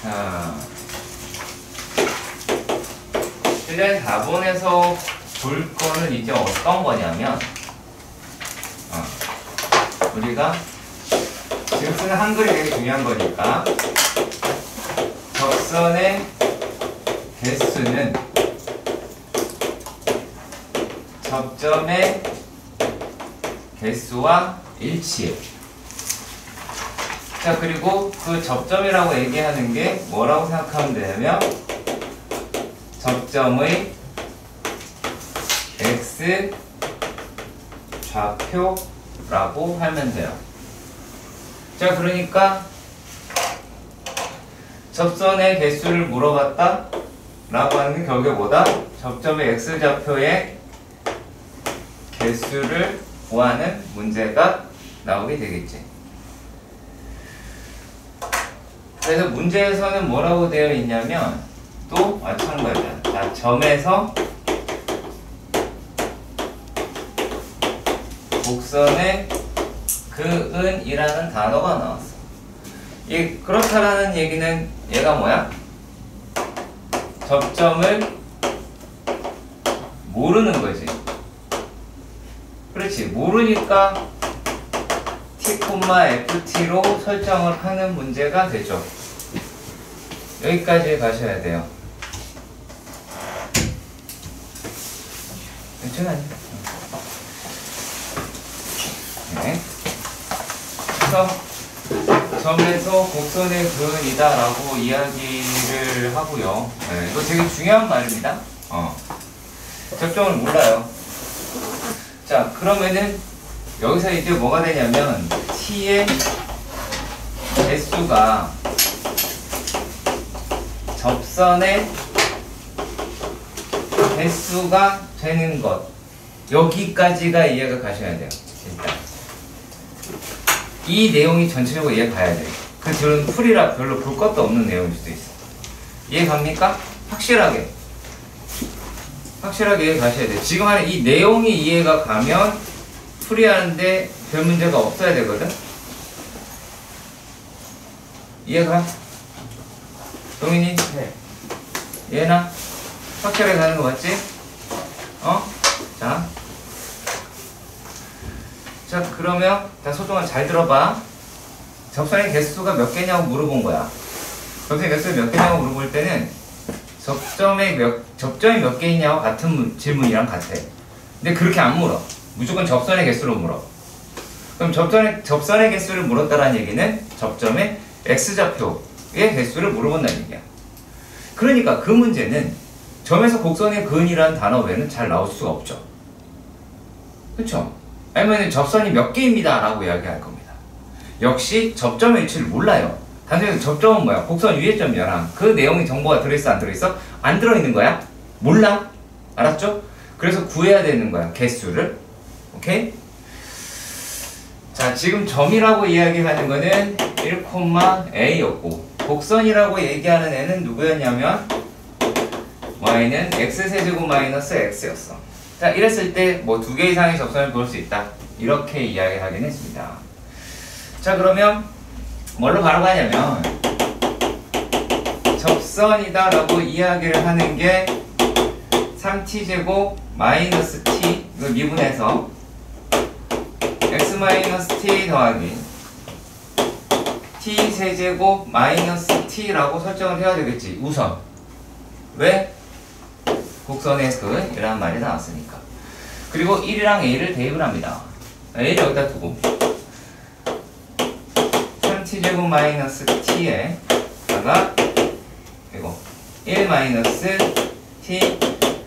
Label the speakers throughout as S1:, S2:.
S1: 자, 실내 4번에서 볼 거는 이제 어떤 거냐면, 우리가 지금 쓰는 한글이 되게 중요한 거니까, 접선의 개수는 접점의 개수와 일치해. 자, 그리고 그 접점이라고 얘기하는 게 뭐라고 생각하면 되냐면, 접점의 x 좌표라고 하면 돼요. 자, 그러니까 접선의 개수를 물어봤다 라고 하는 게 결국에 뭐다? 접점의 x좌표의 개수를 구하는 문제가 나오게 되겠지. 그래서 문제에서는 뭐라고 되어 있냐면 또 마찬가지야. 자, 점에서 곡선의 그은이라는 단어가 나왔어. 이 그렇다라는 얘기는 얘가 뭐야? 접점을 모르는 거지. 그렇지. 모르니까 t, ft로 설정을 하는 문제가 되죠. 여기까지 가셔야 돼요. 괜찮아요. 네. 그래서 점에서 곡선의 그은이다 라고 이야기를 하고요. 네, 이거 되게 중요한 말입니다. 접점을 몰라요. 자, 그러면은 여기서 이제 뭐가 되냐면 t의 개수가 접선의 개수가 되는 것, 여기까지가 이해가 가셔야 돼요. 일단 이 내용이 전체적으로 이해 가야 돼요. 그 뒤로는 풀이라 별로 볼 것도 없는 내용일 수도 있어. 이해 갑니까? 확실하게 이해 가셔야 돼요. 지금 하는 이 내용이 이해가 가면 풀이하는데 별 문제가 없어야 되거든. 이해가? 동인이? 네. 이해나? 확실하게 가는 거 맞지? 자, 그러면 자, 소중아 잘 들어봐. 접선의 개수가 몇 개냐고 물어본 거야. 접선의 개수가 몇 개냐고 물어볼 때는 접점이 몇 개냐고 같은 질문이랑 같아. 근데 그렇게 안 물어. 무조건 접선의 개수로 물어. 그럼 접선의 개수를 물었다라는 얘기는 접점의 x좌표의 개수를 물어본다는 얘기야. 그러니까 그 문제는 점에서 곡선의 그은이라는 단어 외에는 잘 나올 수가 없죠. 그쵸? 아니면 접선이 몇 개입니다 라고 이야기할 겁니다. 역시 접점의 위치를 몰라요. 단순히 접점은 뭐야? 곡선 위에 점이잖아. 그 내용이 정보가 들어있어 안 들어있어? 안 들어있는 거야? 몰라. 알았죠? 그래서 구해야 되는 거야. 개수를. 오케이? 자, 지금 점이라고 이야기하는 거는 1,a였고 곡선이라고 얘기하는 애는 누구였냐면 y는 x세제곱 마이너스 x였어. 자, 이랬을 때 뭐 2개 이상의 접선을 볼 수 있다. 이렇게 이야기하긴 했습니다. 자, 그러면 뭘로 바로 가냐면 접선이다 라고 이야기를 하는 게 3t제곱 마이너스 t 이걸 미분해서 x 마이너스 t 더하기 t 세제곱 마이너스 t라고 설정을 해야 되겠지. 우선 왜? 곡선의 그이라는 말이 나왔으니까. 그리고 1이랑 a를 대입을 합니다. a를 여기다 두고 3t제곱 마이너스 t에다가 이거 1 마이너스 t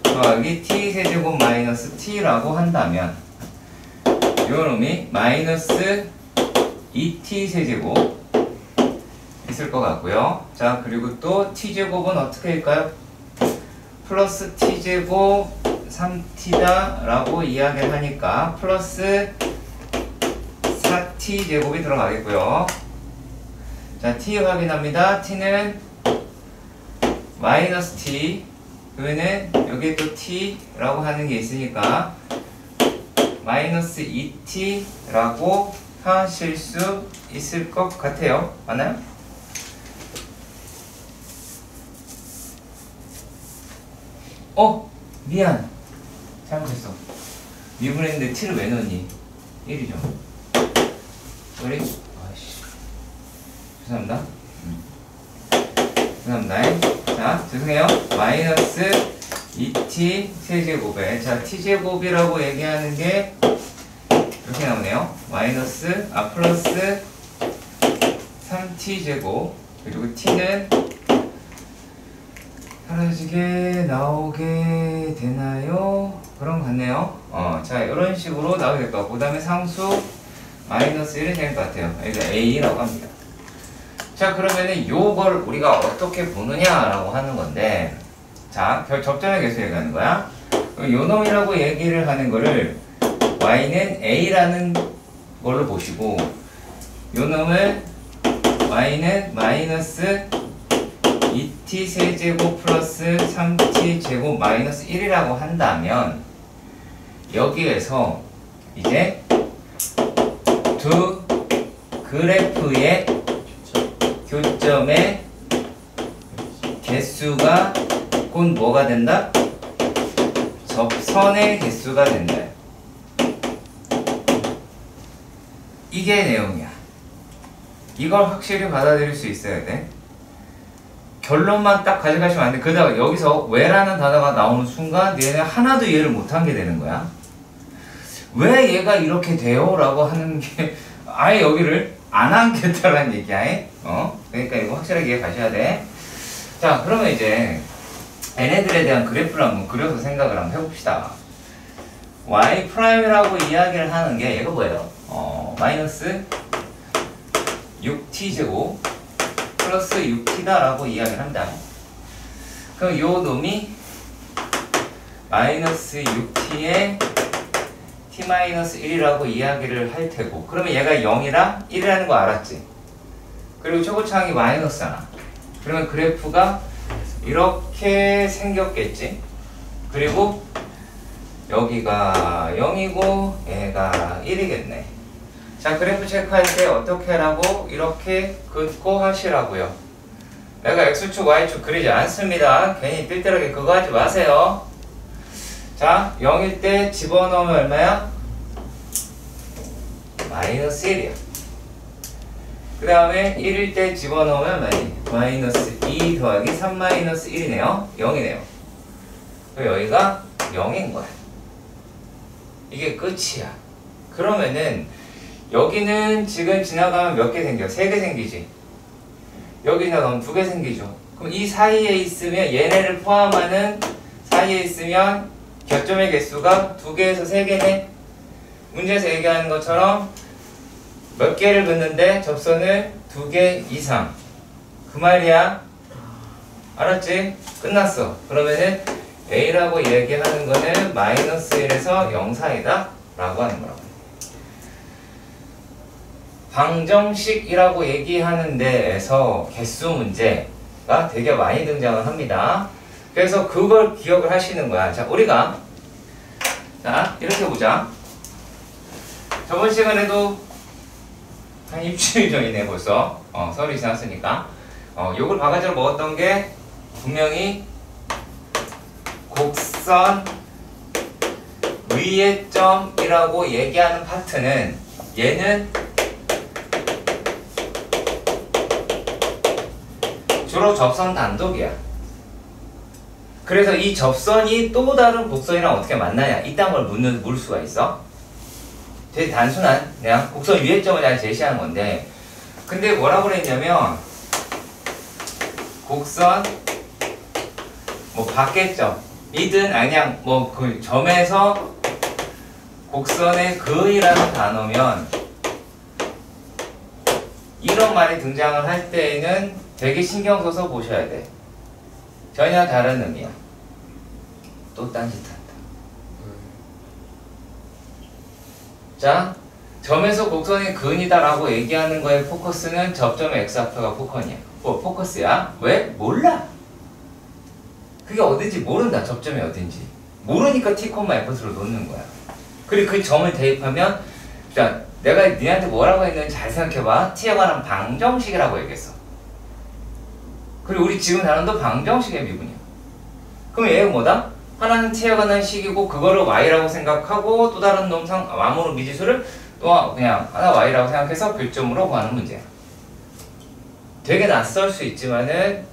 S1: 더하기 t 세제곱 마이너스 t라고 한다면 요놈이 마이너스 2t 세제곱 있을 것 같고요. 자, 그리고 또 t제곱은 어떻게 할까요? 플러스 t제곱 3t다 라고 이야기를 하니까 플러스 4t제곱이 들어가겠고요. 자, t 확인합니다. t는 마이너스 t, 그러면은 여기에 또 t라고 하는 게 있으니까 마이너스 2t라고 하실 수 있을 것 같아요. 맞나요? 미안. 잘못했어. 미분했는데 t를 왜 넣니? 1이죠. 우리 아이씨. 죄송합니다. 죄송합니다. 자, 죄송해요. 마이너스 2t 세제곱에 자 t제곱이라고 얘기하는 게 이렇게 나오네요. 마이너스 플러스 3t제곱 그리고 t는 사라지게 나오게 되나요? 그런 것 같네요. 자 이런 식으로 나오게 될 것 같고 그 다음에 상수 마이너스 1이 될 것 같아요. 여기가 a라고 합니다. 자 그러면은 요걸 우리가 어떻게 보느냐라고 하는 건데 자 접점의 개수 얘기하는 거야. 요 놈이라고 얘기를 하는 거를 y는 a라는 걸로 보시고 요 놈을 y는 마이너스 2t 세제곱 플러스 3t 제곱 마이너스 1이라고 한다면 여기에서 이제 두 그래프의 교점의 개수가 곧 뭐가 된다? 접선의 개수가 된다. 이게 내용이야. 이걸 확실히 받아들일 수 있어야 돼. 결론만 딱 가져가시면 안 돼. 그러다가 여기서 왜라는 단어가 나오는 순간 얘는 하나도 이해를 못한 게 되는 거야. 왜 얘가 이렇게 돼요? 라고 하는 게 아예 여기를 안 하겠다라는 얘기야. 그러니까 이거 확실하게 이해 가셔야 돼. 자 그러면 이제 얘네들에 대한 그래프를 한번 그려서 생각을 한번 해봅시다. y'이라고 이야기를 하는 게 얘가 뭐예요? 마이너스 6t제곱 플러스 6t다 라고 이야기를 합니다. 그럼 요 놈이 마이너스 6t에 t-1이라고 이야기를 할 테고 그러면 얘가 0이랑 1이라는 거 알았지? 그리고 최고차항이 마이너스잖아. 그러면 그래프가 이렇게 생겼겠지? 그리고 여기가 0이고 얘가 1이겠네. 자 그래프 체크할 때 어떻게 하라고? 이렇게 긋고 하시라고요. 내가 x축 y축 그리지 않습니다. 괜히 삘대하게 그거 하지 마세요. 자 0일 때 집어넣으면 얼마야? 마이너스 1이야. 그 다음에 1일 때 집어넣으면 마이너스 2 더하기 3 마이너스 1이네요. 0이네요. 그리고 여기가 0인 거야. 이게 끝이야. 그러면은 여기는 지금 지나가면 몇 개 생겨? 3개 생기지. 여기 지나가면 2개 생기죠. 그럼 이 사이에 있으면 얘네를 포함하는 사이에 있으면 교점의 개수가 2개에서 3개네. 문제에서 얘기하는 것처럼 몇 개를 긋는데 접선을 2개 이상. 그 말이야. 알았지? 끝났어. 그러면은 A라고 얘기하는 거는 마이너스 1에서 0 사이다 라고 하는 거라고. 방정식이라고 얘기하는 데에서 개수 문제가 되게 많이 등장을 합니다. 그래서 그걸 기억을 하시는 거야. 자, 우리가 자 이렇게 보자. 저번 시간에도 한 일주일 전이네 벌써. 설이 지났으니까. 요걸 바가지로 먹었던 게 분명히 곡선 위의 점이라고 얘기하는 파트는 얘는 주로 접선 단독이야. 그래서 이 접선이 또 다른 곡선이랑 어떻게 만나냐 이딴 걸 물 수가 있어. 되게 단순한 그냥 곡선 위의 점을 잘 제시하는 건데 근데 뭐라고 그랬냐면 곡선 뭐 밖의 점이든 그냥 뭐 그 점에서 곡선의 근이라는 단어면 이런 말이 등장을 할 때에는 되게 신경 써서 보셔야 돼. 전혀 다른 의미야. 또 딴짓한다. 자, 점에서 곡선이 근이다 라고 얘기하는 거의 포커스는 접점의 x좌표가 포커스야. 왜? 몰라. 그게 어딘지 모른다. 접점이 어딘지. 모르니까 t, f로 놓는 거야. 그리고 그 점을 대입하면 자, 내가 니한테 뭐라고 했는지 잘 생각해봐. t에 관한 방정식이라고 얘기했어. 그리고 우리 지금 다룬도 방정식의 미분이야. 그럼 얘가 뭐다? 하나는 채워가는 식이고 그거를 y라고 생각하고 또 다른 놈상 아무로 미지수를 또 그냥 하나 y라고 생각해서 교점으로 구하는 문제야. 되게 낯설 수 있지만은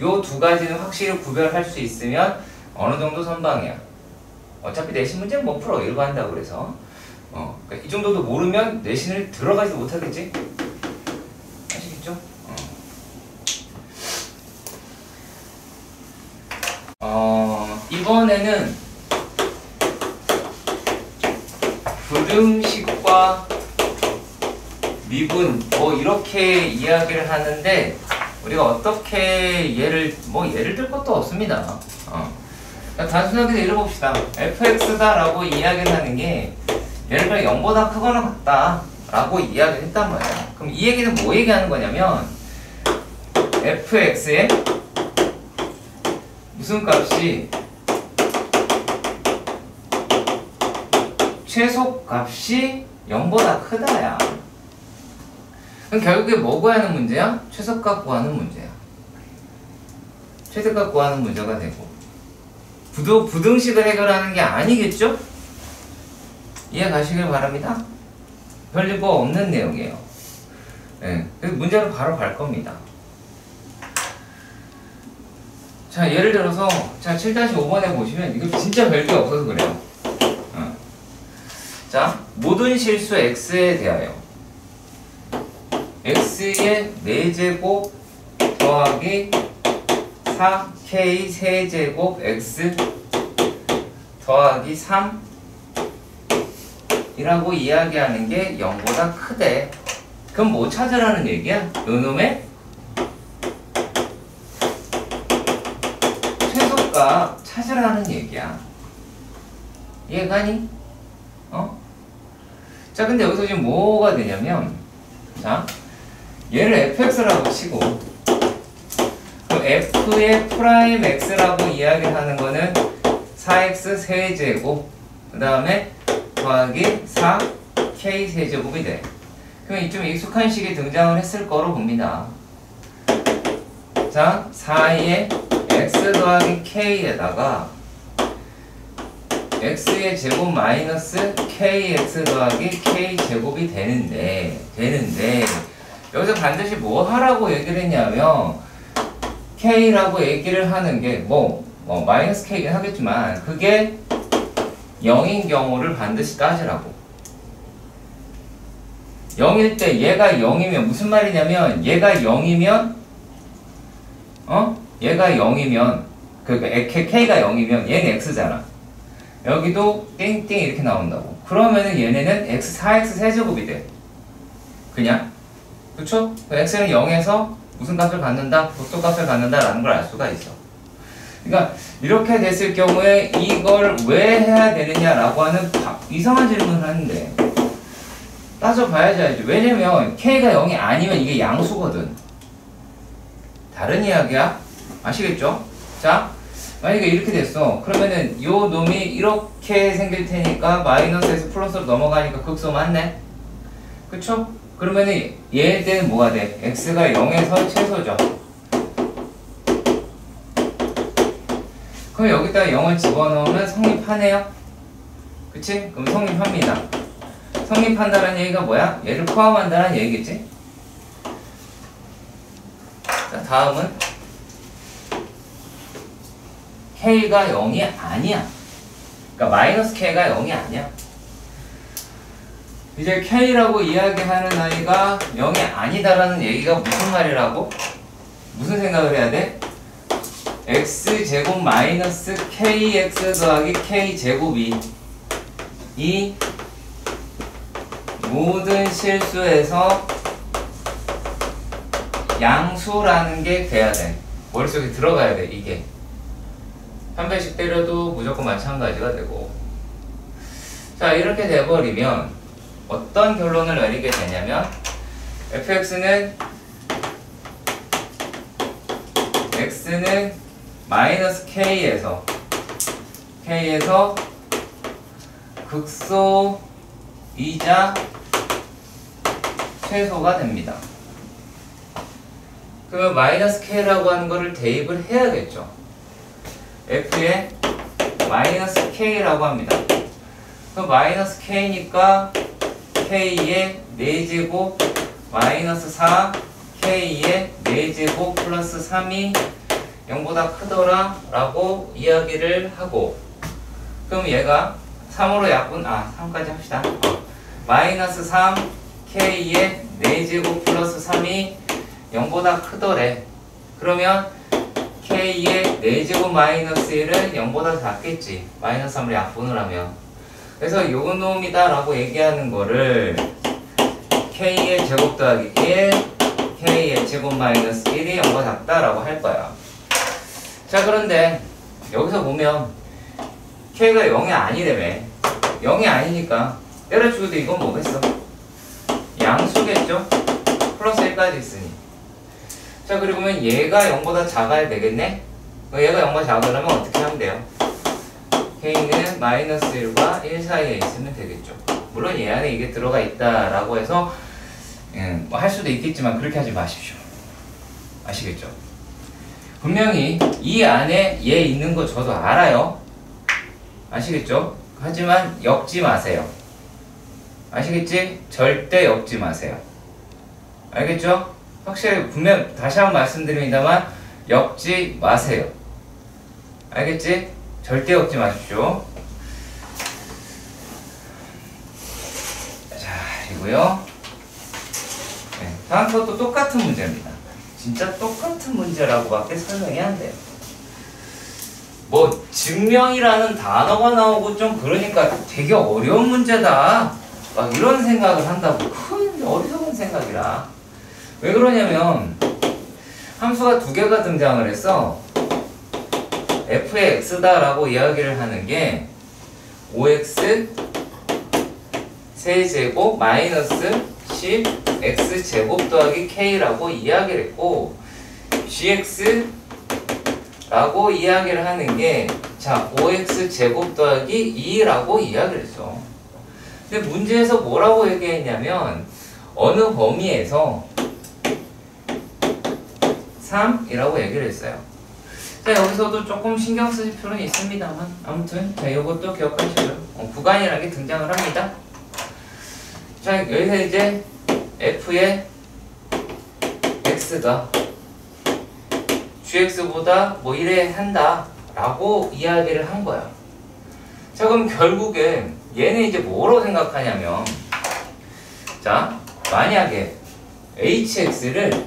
S1: 요 두 가지는 확실히 구별할 수 있으면 어느 정도 선방이야. 어차피 내신 문제는 뭐 풀어 이러고 한다고 그래서 그러니까 이 정도도 모르면 내신을 들어가지도 못하겠지? 아시겠죠? 이번에는 부등식과 미분 뭐 이렇게 이야기를 하는데 우리가 어떻게 예를 들 것도 없습니다. 그러니까 단순하게 예를 봅시다. fx다 라고 이야기를 하는 게 예를 들어 0보다 크거나 같다 라고 이야기를 했단 말이야. 그럼 이 얘기는 뭐 얘기하는 거냐면 fx의 무슨 값이 최소값이 0보다 크다야. 그럼 결국에 뭐 구하는 문제야? 최소값 구하는 문제야. 최소값 구하는 문제가 되고 부등식을 해결하는 게 아니겠죠? 이해 가시길 바랍니다. 별일 뭐 없는 내용이에요. 네, 그래서 문제로 바로 갈 겁니다. 자, 예를 들어서 자 7-5번에 보시면 이거 진짜 별게 없어서 그래요. 자, 모든 실수 x에 대하여 x의 4제곱 더하기 4k 세제곱 x 더하기 3 이라고 이야기하는 게 0보다 크대. 그럼 뭐 찾으라는 얘기야? 요놈의 최소값 찾으라는 얘기야. 이해가니? 자, 근데 여기서 지금 뭐가 되냐면 자, 얘를 fx라고 치고 그럼 f의 프라임 x라고 이야기를 하는 거는 4x 세제곱 그 다음에 더하기 4k 세제곱이 돼. 그럼 이쯤 익숙한 식이 등장을 했을 거로 봅니다. 자, 4의 x 더하기 k에다가 x의 제곱 마이너스 kx 더하기 k 제곱이 되는데 여기서 반드시 뭐 하라고 얘기를 했냐면 k라고 얘기를 하는 게 마이너스 k긴 하겠지만 그게 0인 경우를 반드시 따지라고. 0일 때 얘가 0이면 무슨 말이냐면 얘가 0이면 얘가 0이면 그러니까 k가 0이면 얘는 x잖아. 여기도 땡땡 이렇게 나온다고. 그러면은 얘네는 4x 세제곱이 돼. 그냥. 그쵸? x는 0에서 무슨 값을 갖는다? 독소값을 갖는다 라는 걸 알 수가 있어. 그러니까 이렇게 됐을 경우에 이걸 왜 해야 되느냐라고 하는 이상한 질문을 하는데 따져봐야지 알지. 왜냐면 k가 0이 아니면 이게 양수거든. 다른 이야기야. 아시겠죠? 자, 만약에 이렇게 됐어. 그러면은 요 놈이 이렇게 생길 테니까 마이너스에서 플러스로 넘어가니까 극소 맞네? 그쵸? 그러면은 얘는 뭐가 돼? x가 0에서 최소죠. 그럼 여기다 0을 집어넣으면 성립하네요? 그치? 그럼 성립합니다. 성립한다는 얘기가 뭐야? 얘를 포함한다는 얘기겠지? 자, 다음은 k가 0이 아니야. 그러니까 마이너스 k가 0이 아니야. 이제 k라고 이야기하는 아이가 0이 아니다라는 얘기가 무슨 말이라고? 무슨 생각을 해야 돼? x제곱 마이너스 kx 더하기 k제곱이 이 모든 실수에서 양수라는 게 돼야 돼. 머릿속에 들어가야 돼. 이게 한 배씩 때려도 무조건 마찬가지가 되고. 자, 이렇게 돼버리면 어떤 결론을 내리게 되냐면 fx는 x는 마이너스 k에서 극소이자 최소가 됩니다. 그러면 마이너스 k라고 하는 거를 대입을 해야겠죠. f의 마이너스 K라고 합니다. 그럼 마이너스 K니까 K의 4제곱 마이너스 4 K의 4제곱 플러스 3이 0보다 크더라 라고 이야기를 하고, 그럼 얘가 3으로 약분, 3까지 합시다. 마이너스 3 K의 4제곱 플러스 3이 0보다 크더래. 그러면 K의 4제곱 마이너스 1은 0보다 작겠지. 마이너스 3을 약분을 하면. 그래서 요 놈이다 라고 얘기하는 거를 K의 제곱 더하기 1 K의 제곱 마이너스 1이 0보다 작다 라고 할 거야. 자, 그런데 여기서 보면 K가 0이 아니라며. 0이 아니니까 때려치고도 이건 뭐겠어? 양수겠죠? 플러스 1까지 있으니. 자, 그리고 보면 얘가 0보다 작아야 되겠네? 얘가 0보다 작으려면 어떻게 하면 돼요? K는 마이너스 1과 1 사이에 있으면 되겠죠. 물론 얘 안에 이게 들어가 있다라고 해서 뭐 할 수도 있겠지만 그렇게 하지 마십시오. 아시겠죠? 분명히 이 안에 얘 있는 거 저도 알아요. 아시겠죠? 하지만 엮지 마세요. 아시겠지? 절대 엮지 마세요. 알겠죠? 확실히 분명 다시 한번 말씀드립니다만 엮지 마세요. 알겠지? 절대 엮지 마십시오. 자, 그리고요. 네, 다음 것도 똑같은 문제입니다. 진짜 똑같은 문제라고밖에 설명이 안 돼요. 뭐 증명이라는 단어가 나오고 좀 그러니까 되게 어려운 문제다 막 이런 생각을 한다고. 큰 어리석은 생각이라. 왜 그러냐면 함수가 두 개가 등장을 했어. f의 x다 라고 이야기를 하는 게 5x 세제곱 마이너스 10 x제곱 더하기 k라고 이야기를 했고, gx 라고 이야기를 하는 게 자 5x 제곱 더하기 2라고 이야기를 했어. 근데 문제에서 뭐라고 얘기했냐면 어느 범위에서 3이라고 얘기를 했어요. 자, 여기서도 조금 신경 쓰실 필요는 있습니다만 아무튼 자, 이것도 기억하시고요. 구간이라는 게 등장을 합니다. 자, 여기서 이제 f의 x가 gx보다 뭐 이래 한다 라고 이야기를 한 거야. 자, 그럼 결국에 얘는 이제 뭐로 생각하냐면, 자, 만약에 hx를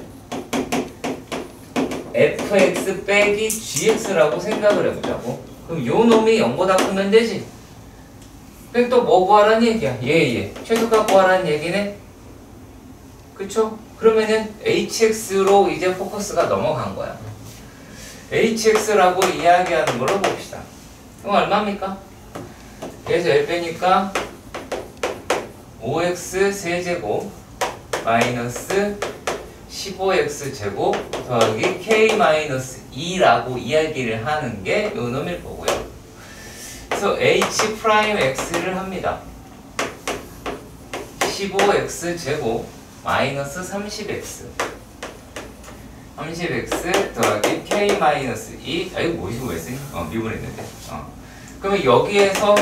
S1: fx 빼기 gx라고 생각을 해보자고. 그럼 요 놈이 0보다 크면 되지. 그럼 또 뭐 구하라는 얘기야? 얘 최소값 구하라는 얘기네. 그쵸? 그러면은 hx로 이제 포커스가 넘어간 거야. hx라고 이야기하는 걸로 봅시다. 그럼 얼마입니까? 그래서 1 빼니까 5x 세제곱 마이너스 15x 제곱 더하기 k 마이너스 2라고 이야기를 하는 게 요 놈일 거고요. 그래서 h 프라임 x를 합니다. 15x 제곱 마이너스 30x 더하기 k 마이너스 2. 이거 뭐지? 왜 쓰니? 미분했는데. 그러면 여기에서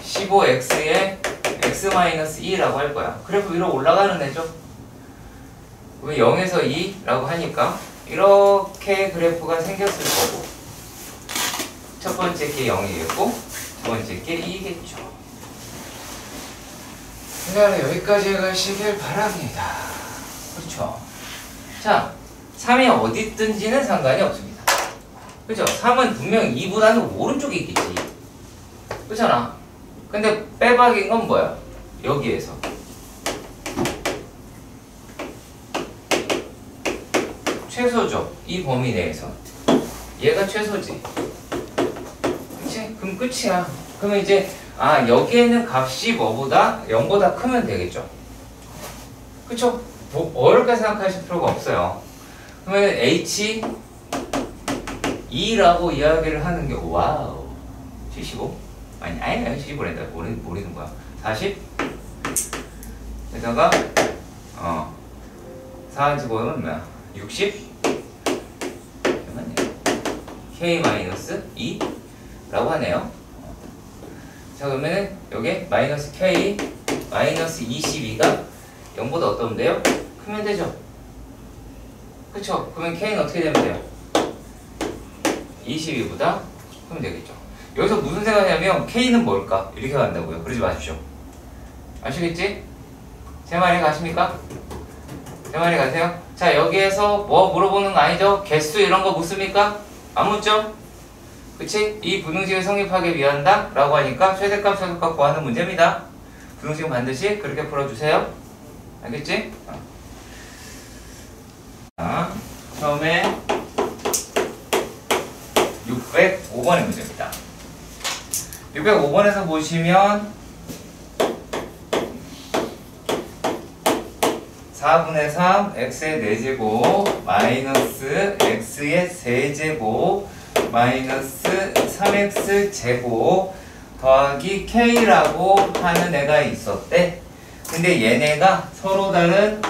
S1: 15x에 x 마이너스 2라고 할 거야. 그래프 위로 올라가는 애죠. 그러면 0에서 2라고 하니까 이렇게 그래프가 생겼을 거고, 첫 번째 게 0이겠고 두 번째 게 2겠죠. 자, 여기까지 가시길 바랍니다. 그렇죠? 자, 3이 어디 있든지는 상관이 없습니다. 그죠? 3은 분명 2보다는 오른쪽에 있겠지. 그렇잖아? 근데 빼박인 건 뭐야? 여기에서 최소죠. 이 범위 내에서 얘가 최소지. 그치? 그럼 끝이야. 그러면 이제 여기에는 값이 뭐보다 0보다 크면 되겠죠. 그쵸? 뭐 어렵게 생각하실 필요가 없어요. 그러면 h2라고 이야기를 하는 게 와우 75? 아니 75란다. 모르는 거야. 40? 에다가 4 집어넣으면 뭐야? 60? 잠깐만요. k-2 라고 하네요. 자, 그러면은 여기 마이너스 k 마이너스 22가 0보다 어떤데요? 크면 되죠? 그쵸? 그러면 k는 어떻게 되면 돼요? 22보다 크면 되겠죠. 여기서 무슨 생각하냐면 k는 뭘까? 이렇게 간다고요. 그러지 마십시오. 아시겠지? 제 말이 가십니까? 제 말이 가세요? 자, 여기에서 뭐 물어보는 거 아니죠? 개수 이런 거 묻습니까? 안 묻죠? 그치? 이 부등식을 성립하기 위한다? 라고 하니까 최대값, 최소값 구하는 문제입니다. 부등식은 반드시 그렇게 풀어주세요. 알겠지? 자, 처음에 605번의 문제입니다. 605번에서 보시면 4분의 3 x의 4제곱 마이너스 x의 세제곱 마이너스 3x 제곱 더하기 k라고 하는 애가 있었대. 근데 얘네가 서로 다른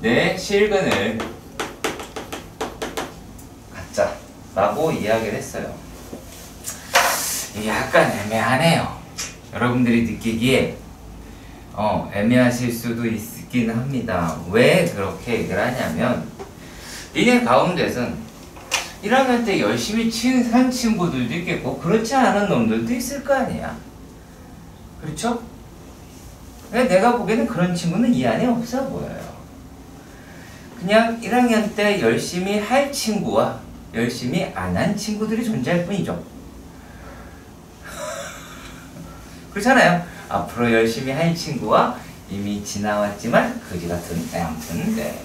S1: 내 실근을 갖자 라고 이야기를 했어요. 이게 약간 애매하네요. 여러분들이 느끼기에 애매하실 수도 있긴 합니다. 왜 그렇게 얘기를 하냐면 니네 가운데선 1학년 때 열심히 한 친구들도 있겠고 그렇지 않은 놈들도 있을 거 아니야. 그렇죠? 근데 내가 보기에는 그런 친구는 이 안에 없어 보여요. 그냥 1학년 때 열심히 할 친구와 열심히 안 한 친구들이 존재할 뿐이죠. 그렇잖아요. 앞으로 열심히 할 친구와 이미 지나왔지만 그지 같은 아무튼 네.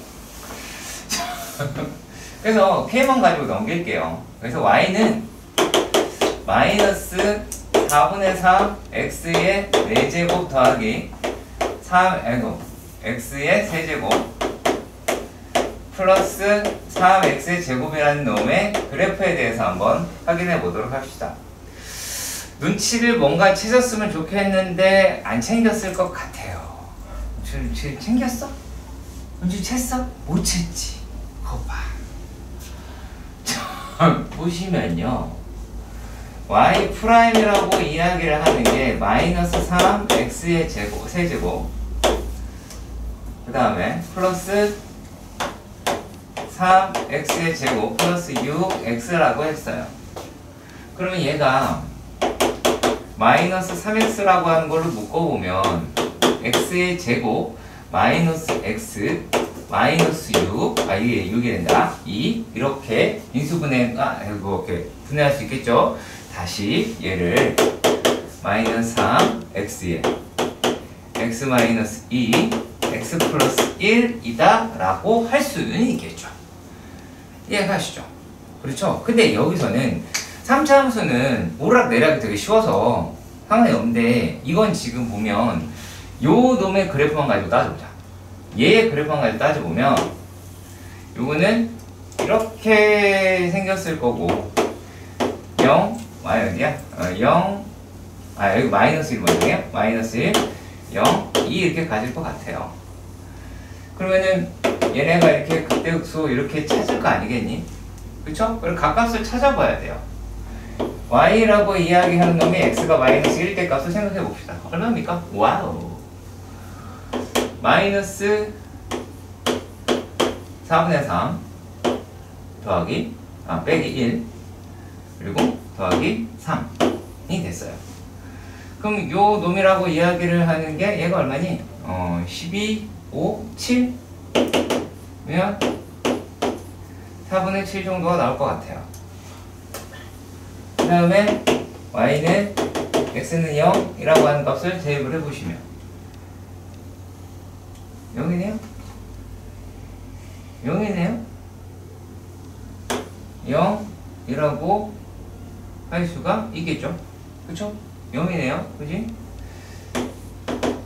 S1: 그래서 K만 가지고 넘길게요. 그래서 Y는 마이너스 4분의 3 X의 4제곱 더하기 3X의 세제곱 플러스 3X의 제곱이라는 놈의 그래프에 대해서 한번 확인해 보도록 합시다. 눈치를 뭔가 채셨으면 좋겠는데 안 챙겼을 것 같아요. 챙겼어? 눈치 챘어? 못 챘지. 거봐. 보시면요. y 프라임이라고 이야기를 하는 게 마이너스 3x의 제곱, 세제곱 그 다음에 플러스 3x의 제곱 플러스 6x라고 했어요. 그러면 얘가 마이너스 3x라고 하는 걸로 묶어보면 x의 제곱 마이너스 x 마이너스 6 이게 6이 된다. 2 이렇게 인수분해 이렇게 분해할 수 있겠죠. 다시 얘를 마이너스 3 x에 x 마이너스 2 x 플러스 1이다 라고 할 수는 있겠죠. 이해가시죠? 그렇죠? 근데 여기서는 3차 함수는 오락내락이 되게 쉬워서 상관이 없는데 이건 지금 보면 요 놈의 그래프만 가지고 따져보자. 얘의 그래프만 가지고 따져보면 요거는 이렇게 생겼을 거고 0, 어디야? 0, 여기 마이너스 1 먼저네요. 마이너스 1, 0, 2 이렇게 가질 것 같아요. 그러면은 얘네가 이렇게 극대극소 이렇게 찾을 거 아니겠니? 그쵸? 그럼 값값을 찾아봐야 돼요. y라고 이야기하는 놈이 x가 마이너스 1 때 값을 생각해 봅시다. 얼마입니까? 와우. 마이너스 4분의 3 더하기 빼기 1 그리고 더하기 3이 됐어요. 그럼 요 놈이라고 이야기를 하는 게 얘가 얼마니? 12, 5, 7 면 4분의 7 정도가 나올 것 같아요. 그 다음에 y는 x는 0이라고 하는 값을 대입을 해보시면 0이네요? 0이네요? 0이라고 할 수가 있겠죠? 그쵸? 0이네요? 그지?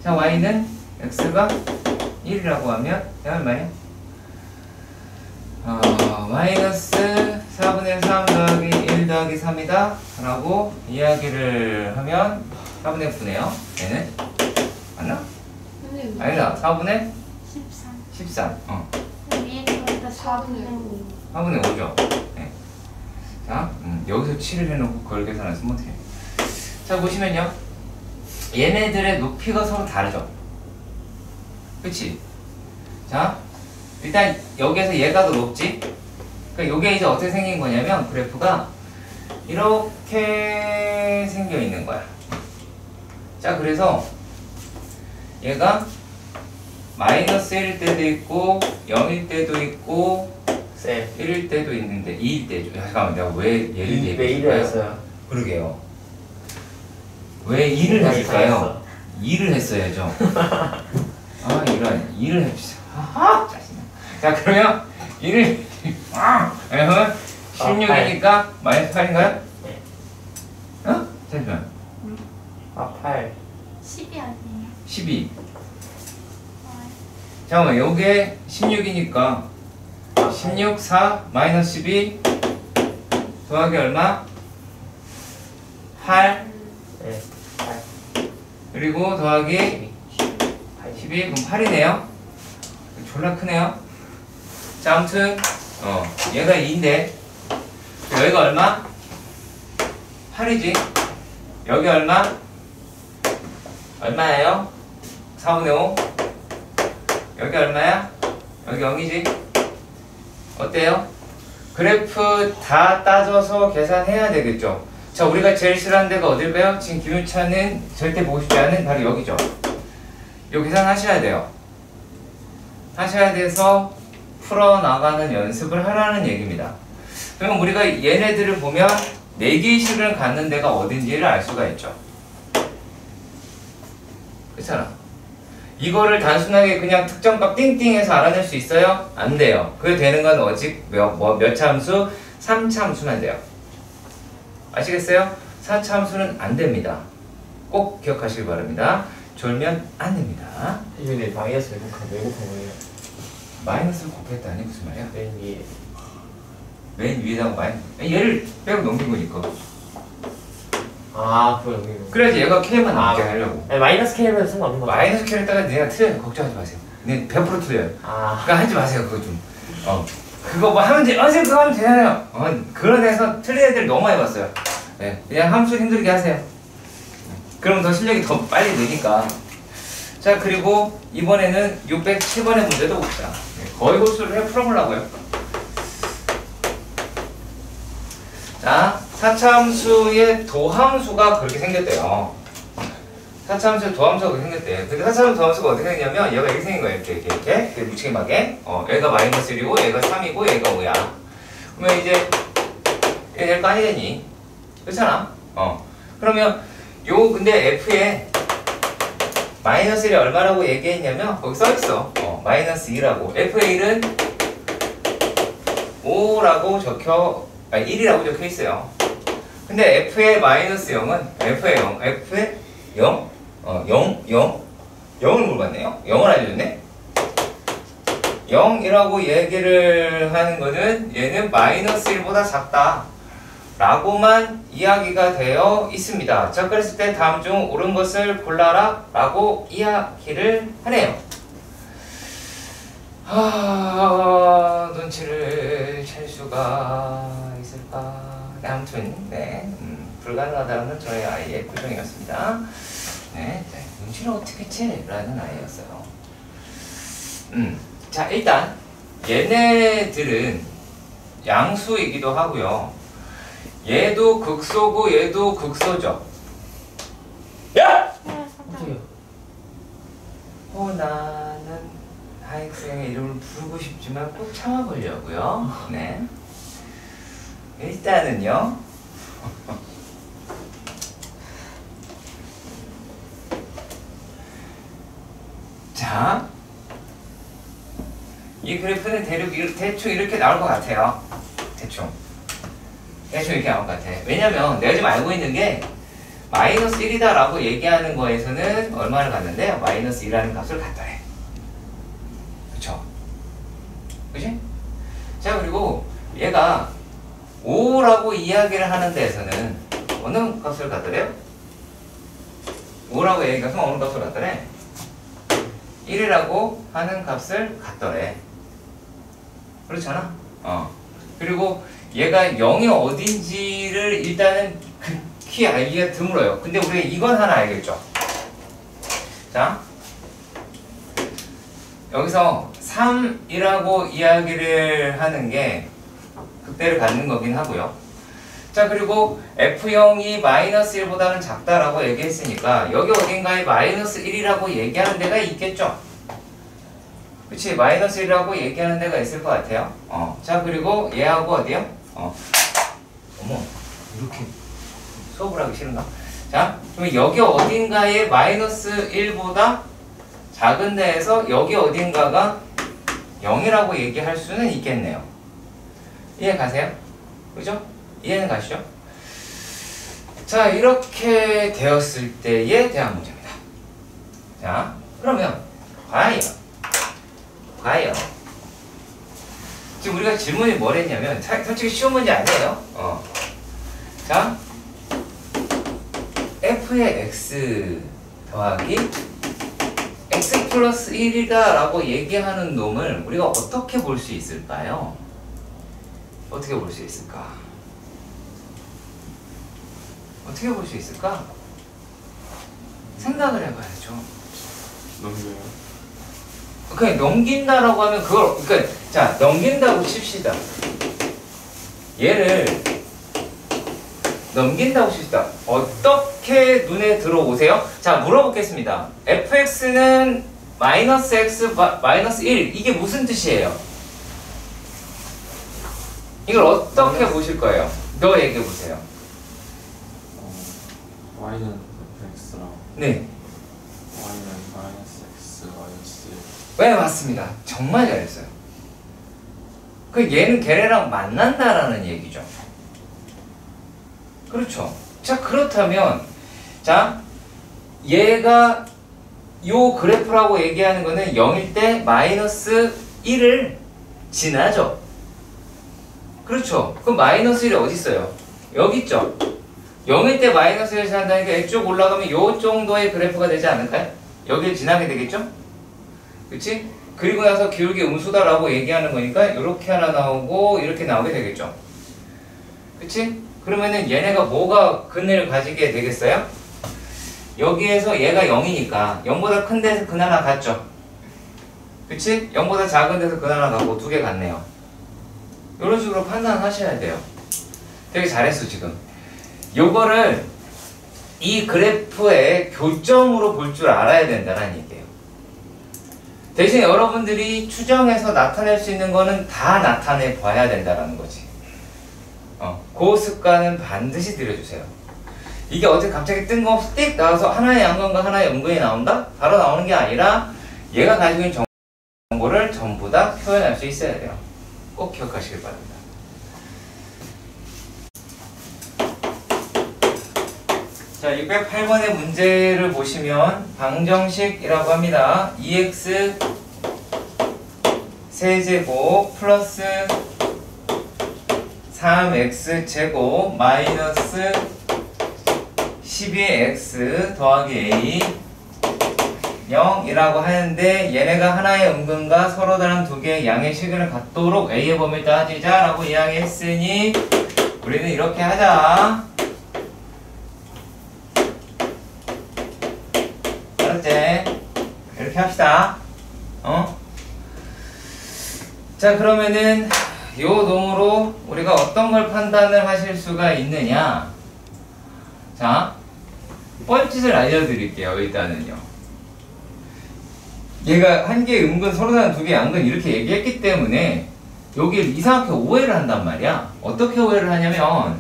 S1: 자, y는 x가 1이라고 하면 얼마예요? 마이너스 4분의 3 더하기 1 더하기 3이다 라고 이야기를 하면 4분의 9네요. 얘는 맞나? 아니다. 4분의
S2: 13.
S1: 13.
S2: 위에 거 4분의 5.
S1: 4분의 5죠. 네. 자, 여기서 7을 해놓고 그걸 계산을 쓰면 어떡해. 자, 보시면요. 얘네들의 높이가 서로 다르죠. 그치? 자, 일단 여기에서 얘가 더 높지? 그러니까 이게 이제 어떻게 생긴 거냐면 그래프가 이렇게 생겨 있는 거야. 자, 그래서 얘가 마이너스 1일 때도 있고 0일 때도 있고
S3: 쌤
S1: 1일 때도 있는데 2일 때죠. 잠깐만, 내가 왜 얘를
S3: 왜
S1: 얘기했을까요?
S3: 이랬어요?
S1: 그러게요. 왜 2를 했을까요? 2를 했어야죠. 아, 이런 2를 해주세요. 아하, 짜증나. 자, 그러면 1을 여러분 16이니까 마이너스 8인가요?
S3: 네.
S1: 어? 잠시만.
S3: 아 8
S2: 10이 아니에요.
S1: 12. 잠깐만, 요게 16이니까 16, 4, 마이너스 12 더하기 얼마? 8
S3: 네 8
S1: 그리고 더하기 12 그럼 8이네요. 졸라 크네요. 자, 아무튼 얘가 2인데 여기가 얼마? 8이지. 여기 얼마? 얼마예요? 4분의 5. 여기 얼마야? 여기 0이지. 어때요? 그래프 다 따져서 계산해야 되겠죠. 자, 우리가 제일 싫어하는 데가 어딜까요? 지금 기울차는 절대 보고 싶지 않은 바로 여기죠. 요 계산하셔야 돼요. 하셔야 돼서 풀어나가는 연습을 하라는 얘기입니다. 그러면 우리가 얘네들을 보면 내기식을 갖는 데가 어딘지를 알 수가 있죠. 그렇잖아. 이거를 단순하게 그냥 특정값 띵띵해서 알아낼 수 있어요? 안 돼요. 그게 되는 건 오직 몇 참수? 3참수만 돼요. 아시겠어요? 4참수는 안 됩니다. 꼭 기억하시기 바랍니다. 졸면 안 됩니다.
S3: 이분이 마이너스 외국한 거예요.
S1: 마이너스를 곱했다니 무슨 말이야?
S3: 맨 위에
S1: 맨 위에다가 마이너스 얘를 빼고 넘긴 거니까.
S3: 아 그걸 여기
S1: 그래야지 얘가 K만 남게
S3: 아,
S1: 하려고.
S3: 아니, 마이너스 K면 상관없는 거죠?
S1: 마이너스 K를 따가 내가 틀려요. 걱정하지 마세요. 네, 100% 틀려요.
S3: 아
S1: 그러니까 하지 마세요. 그거 좀. 그거 뭐 하면 돼. 어제 그거 하면 되잖아요. 그런 데서 틀린 애들 너무 많이 봤어요. 네, 그냥 함수 힘들게 하세요. 그럼 더 실력이 더 빨리 느니까. 자, 그리고 이번에는 607번의 문제도 봅시다. 네, 거의 고수를 해 풀어보려고요. 자, 사차함수의 도함수가 그렇게 생겼대요. 사차함수의 도함수가 그렇게 생겼대. 근데 사차함수 도함수가 어떻게 생겼냐면 얘가 이렇게 생긴 거예요. 이렇게 묵직하게. 얘가 마이너스 1이고 얘가 3이고 얘가 5야. 그러면 이제 얘 될 거 아니겠니? 그렇잖아. 그러면 근데 F에 마이너스 1이 얼마라고 얘기했냐면 거기 써있어. 마이너스 2라고. F의 1은 5라고 1이라고 적혀 있어요. 근데 F의 마이너스 0은 F의 0, F의 0? 0을 물어봤네요. 0을 알려줬네. 0이라고 얘기를 하는 거는 얘는 마이너스 1보다 작다 라고만 이야기가 되어 있습니다. 자, 그랬을 때 다음 중 옳은 것을 골라라 라고 이야기를 하네요. 눈치를 챌 수가 있을까? 네, 아무튼 네, 불가능하다는 저의 아이의 표정이었습니다. 네, 눈치를 어떻게 채? 라는 아이였어요. 자, 일단 얘네들은 양수이기도 하고요. 얘도 극소고 얘도 극소죠. 야!
S3: 어떻게요?
S1: 나는 하익생의 이름을 부르고 싶지만 꼭 참아보려고요. 네. 일단은요. 자, 이 그래프는 대충 이렇게 나올 것 같아요. 대충 이렇게 나올 것 같아. 왜냐면 내가 지금 알고 있는 게 마이너스 1이다 라고 얘기하는 거에서는 얼마를 갖는데 마이너스 1이라는 값을 갖더래. 그쵸? 그치? 자, 그리고 얘가 5라고 이야기를 하는 데에서는 어느 값을 갖더래요? 5라고 얘기해서 어느 값을 갖더래? 1이라고 하는 값을 갖더래. 그렇잖아. 그리고 얘가 0이 어딘지를 일단은 극히 알기가 드물어요. 근데 우리가 이건 하나 알겠죠. 자, 여기서 3이라고 이야기를 하는 게 극대를 갖는 거긴 하고요. 자, 그리고 F0이 마이너스 1보다는 작다라고 얘기했으니까 여기 어딘가에 마이너스 1이라고 얘기하는 데가 있겠죠. 그치? 마이너스 1이라고 얘기하는 데가 있을 것 같아요. 자, 그리고 얘하고 어디요? 어머, 이렇게 수업을 하기 싫은가? 자, 그럼 여기 어딘가에 마이너스 1보다 작은 데에서 여기 어딘가가 0이라고 얘기할 수는 있겠네요. 이해 가세요? 그죠? 이해는 가시죠? 자, 이렇게 되었을 때에 대한 문제입니다. 자, 그러면 과연 지금 우리가 질문이 뭐랬냐면 솔직히 쉬운 문제 아니에요. 자, f의 x 더하기 x 플러스 1이다 라고 얘기하는 놈을 우리가 어떻게 볼 수 있을까요? 어떻게 볼 수 있을까? 어떻게 볼 수 있을까? 생각을 해봐야죠.
S4: 넘겨요.
S1: 그냥 넘긴다라고 하면 그걸, 그러니까 자, 넘긴다고 칩시다. 얘를 넘긴다고 칩시다. 어떻게 눈에 들어오세요? 자, 물어보겠습니다. fx는 마이너스 x 마이너스 1 이게 무슨 뜻이에요? 이걸 어떻게 보실 거예요? 너 얘기해 보세요.
S4: y는 x랑
S1: 네.
S4: y는 마이너스 x 마이너스 1.
S1: 네, 맞습니다. 정말 잘했어요. 그 얘는 걔네랑 만난다라는 얘기죠. 그렇죠. 자, 그렇다면 자, 얘가 요 그래프라고 얘기하는 거는 0일 때 마이너스 1을 지나죠. 그렇죠. 그럼 마이너스 1이 어디 있어요? 여기 있죠. 0일 때 마이너스 1을 지난다니까 이쪽 올라가면 요 정도의 그래프가 되지 않을까요? 여기를 지나게 되겠죠? 그치? 그리고 나서 기울기 음수다라고 얘기하는 거니까 이렇게 하나 나오고 이렇게 나오게 되겠죠. 그치? 그러면은 얘네가 뭐가 근을 가지게 되겠어요? 여기에서 얘가 0이니까 0보다 큰 데서 근 하나 같죠? 그치? 0보다 작은 데서 근 하나 같고 두 개 같네요. 이런 식으로 판단하셔야 돼요. 되게 잘했어 지금. 요거를 이 그래프의 교점으로 볼 줄 알아야 된다는 얘기예요. 대신 여러분들이 추정해서 나타낼 수 있는 거는 다 나타내 봐야 된다는 거지. 그 습관은 반드시 들여주세요. 이게 어떻게 갑자기 뜬금없이 띡 나와서 하나의 양근과 하나의 음근이 나온다? 바로 나오는 게 아니라 얘가 가지고 있는 정보를 전부 다 표현할 수 있어야 돼요. 꼭 기억하시길 바랍니다. 자, 608번의 문제를 보시면 방정식이라고 합니다. 2x 세제곱 플러스 3x 제곱 마이너스 12x 더하기 a 0이라고 하는데 얘네가 하나의 음근과 서로 다른 두 개의 양의 시근을 갖도록 a의 범위를 따지자 라고 이야기했으니 우리는 이렇게 하자. 알았지? 이렇게 합시다. 자, 그러면은 요 놈으로 우리가 어떤 걸 판단을 하실 수가 있느냐? 자, 뻘짓을 알려드릴게요. 일단은요. 얘가 한 개의 음근, 서로 다른 두 개의 양근 이렇게 얘기했기 때문에 여기를 이상하게 오해를 한단 말이야. 어떻게 오해를 하냐면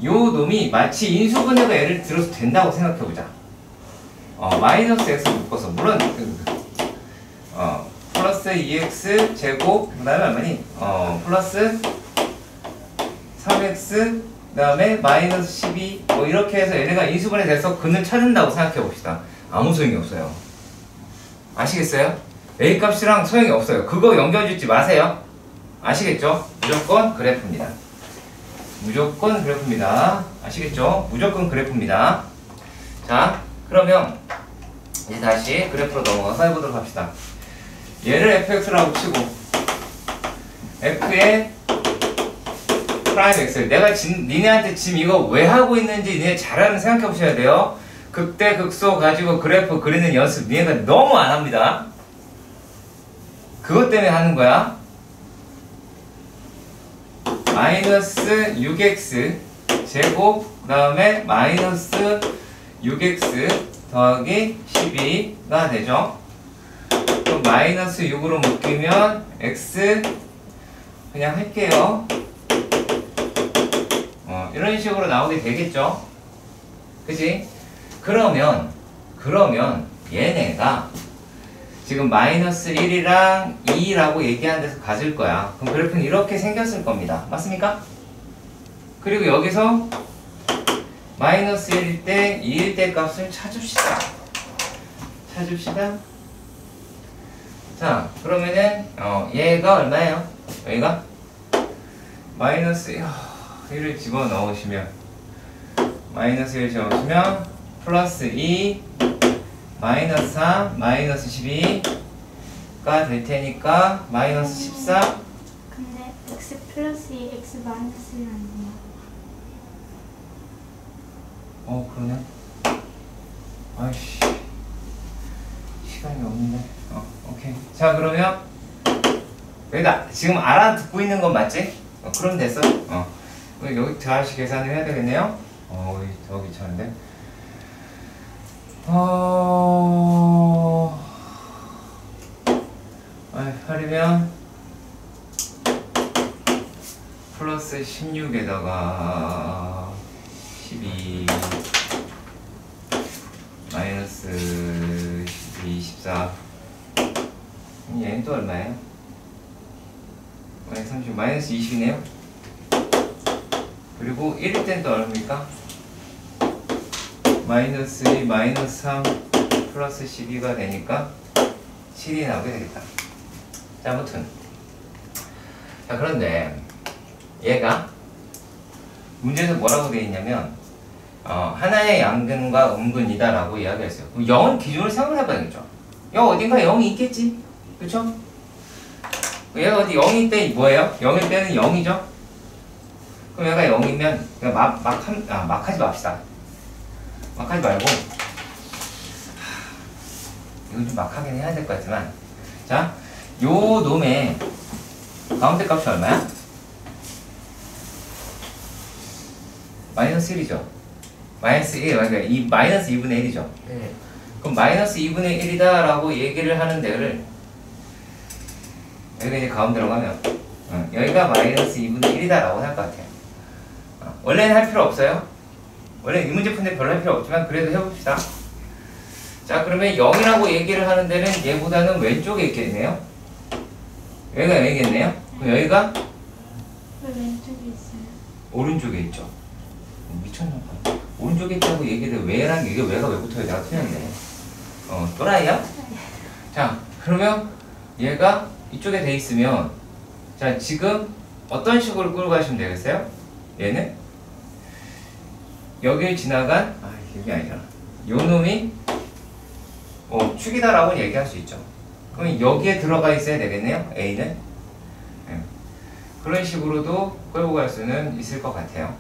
S1: 요 놈이 마치 인수분해가 예를 들어서 된다고 생각해보자. 마이너스 x 묶어서 물론 플러스 2x 제곱 그 다음에 얼마니? 플러스 3x 그 다음에 마이너스 12 뭐 이렇게 해서 얘네가 인수분해 돼서 근을 찾는다고 생각해 봅시다. 아무 소용이 없어요. 아시겠어요? A 값이랑 소용이 없어요. 그거 연결짓지 마세요. 아시겠죠? 무조건 그래프입니다. 무조건 그래프입니다. 아시겠죠? 무조건 그래프입니다. 자, 그러면 이제 다시 그래프로 넘어가서 해보도록 합시다. 얘를 fx라고 치고 f의 프라임 x. 내가 니네한테 지금 이거 왜 하고 있는지 니네 잘 생각해 보셔야 돼요. 극대 극소 가지고 그래프 그리는 연습 니네가 너무 안 합니다. 그것 때문에 하는 거야. 마이너스 6x 제곱 그 다음에 마이너스 6x 더하기 12가 되죠. 그럼 마이너스 6으로 묶이면 x 그냥 할게요. 이런 식으로 나오게 되겠죠. 그치? 그러면 얘네가 지금 마이너스 1이랑 2라고 얘기하는 데서 가질 거야. 그럼 그래프는 이렇게 생겼을 겁니다. 맞습니까? 그리고 여기서 마이너스 1일 때 2일 때 값을 찾읍시다. 자, 그러면은 얘가 얼마예요? 여기가 마이너스 1을 집어넣으시면 마이너스 1 집어넣으시면 플러스 2 마이너스 3 마이너스 12가 될 테니까 마이너스 14.
S2: 근데 x 플러스 2, x 마이너스 1 아니에요?
S1: 그러네. 아이씨 시간이 없는데. 오케이. 자, 그러면 여기다 지금 알아듣고 있는 건 맞지? 그럼 됐어. 여기 다시 계산을 해야 되겠네요. 더 귀찮은데. 하려면 플러스 16에다가 12 마이너스 12, 14. 얘는 또 얼마예요? 마이너스 30, 마이너스 20이네요. 그리고 1일 땐 또 얼마입니까? 마이너스 2, 마이너스 3, 플러스 12가 되니까 7이 나오게 되겠다. 자, 아무튼. 자, 그런데 얘가 문제에서 뭐라고 되어 있냐면 하나의 양근과 음근이다 라고 이야기했어요. 그럼 0은 기준으로 생각을 해봐야겠죠. 어딘가 0이 있겠지. 그쵸? 얘가 어디 0일 때 뭐예요? 0일 때는 0이죠? 그럼 얘가 0이면 그냥 막 하지 맙시다. 막 하지 말고 이건 좀 막 하긴 해야 될 것 같지만, 자, 요 놈의 가운데 값이 얼마야? 마이너스 1이죠. 마이너스 1, 그러니까 이 마이너스 2분의 1이죠.
S3: 네.
S1: 그럼 마이너스 2분의 1이다 라고 얘기를 하는 데를 여기가 이제 가운데로 가면 여기가 마이너스 2분의 1이다 라고 할 것 같아요. 원래는 할 필요 없어요. 원래 이 문제 푸는데 별로 할 필요 없지만 그래도 해봅시다. 자, 그러면 0이라고 얘기를 하는 데는 얘보다는 왼쪽에 있겠네요. 여기가 0이겠네요. 그럼 여기가
S2: 왜 왼쪽에 있어요?
S1: 오른쪽에 있죠. 미쳤나 봐. 오른쪽에 있다고 얘기를 왜랑 이게 왜가 왜 붙어요? 내가 틀렸네. 또라이야? 자, 그러면 얘가 이쪽에 돼 있으면, 자, 지금 어떤 식으로 끌고 가시면 되겠어요? 얘는 여길 지나간 이게 아니잖아. 요 놈이 축이다라고 얘기할 수 있죠. 그럼 여기에 들어가 있어야 되겠네요. A는. 그런 식으로도 끌고 갈 수는 있을 것 같아요.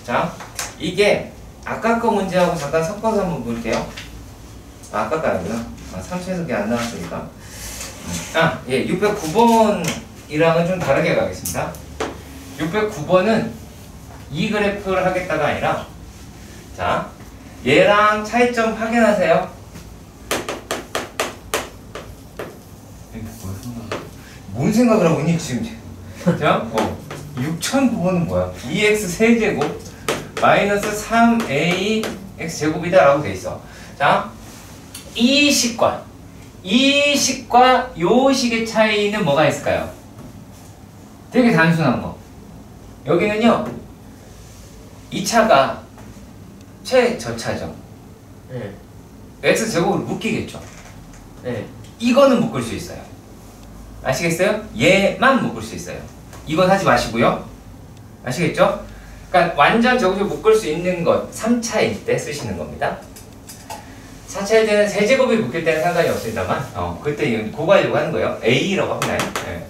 S1: 자, 이게 아까 거 문제하고 잠깐 섞어서 한번 볼게요. 아까 거 아니구나. 3초에서 안 나왔으니까. 609번이랑은 좀 다르게 가겠습니다. 609번은 이 그래프를 하겠다가 아니라, 자, 얘랑 차이점 확인하세요. 뭔 생각을 하고 있니 지금? 자, 6009번은 뭐야? 2x 세제곱 마이너스 3a x 제곱이다 라고 돼 있어. 자, 이 식과 요 식의 차이는 뭐가 있을까요? 되게 단순한 거. 여기는요, 이 차가 최저차죠.
S3: 네.
S1: x 제곱으로 묶이겠죠.
S3: 네.
S1: 이거는 묶을 수 있어요. 아시겠어요? 얘만 묶을 수 있어요. 이건 하지 마시고요. 아시겠죠? 그러니까 완전 저기서 묶을 수 있는 것 3차일 때 쓰시는 겁니다. 4차일 때는 세제곱이 묶일 때는 상관이 없습니다만 그때 이거 구하려고 하는 거예요. A라고 합니다. 네.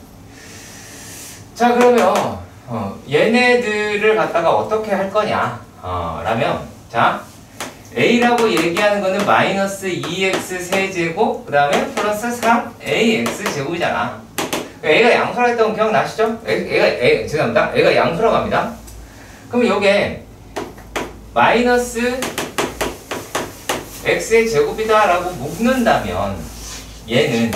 S1: 자, 그러면 얘네들을 갖다가 어떻게 할 거냐 라면, 자, a라고 얘기하는 거는 마이너스 2x 세제곱 그 다음에 플러스 3ax 제곱이잖아. a가 양수라 했던 거 기억나시죠? 죄송합니다. a가 양수라고 합니다. 그럼 요게 마이너스 x의 제곱이다 라고 묶는다면 얘는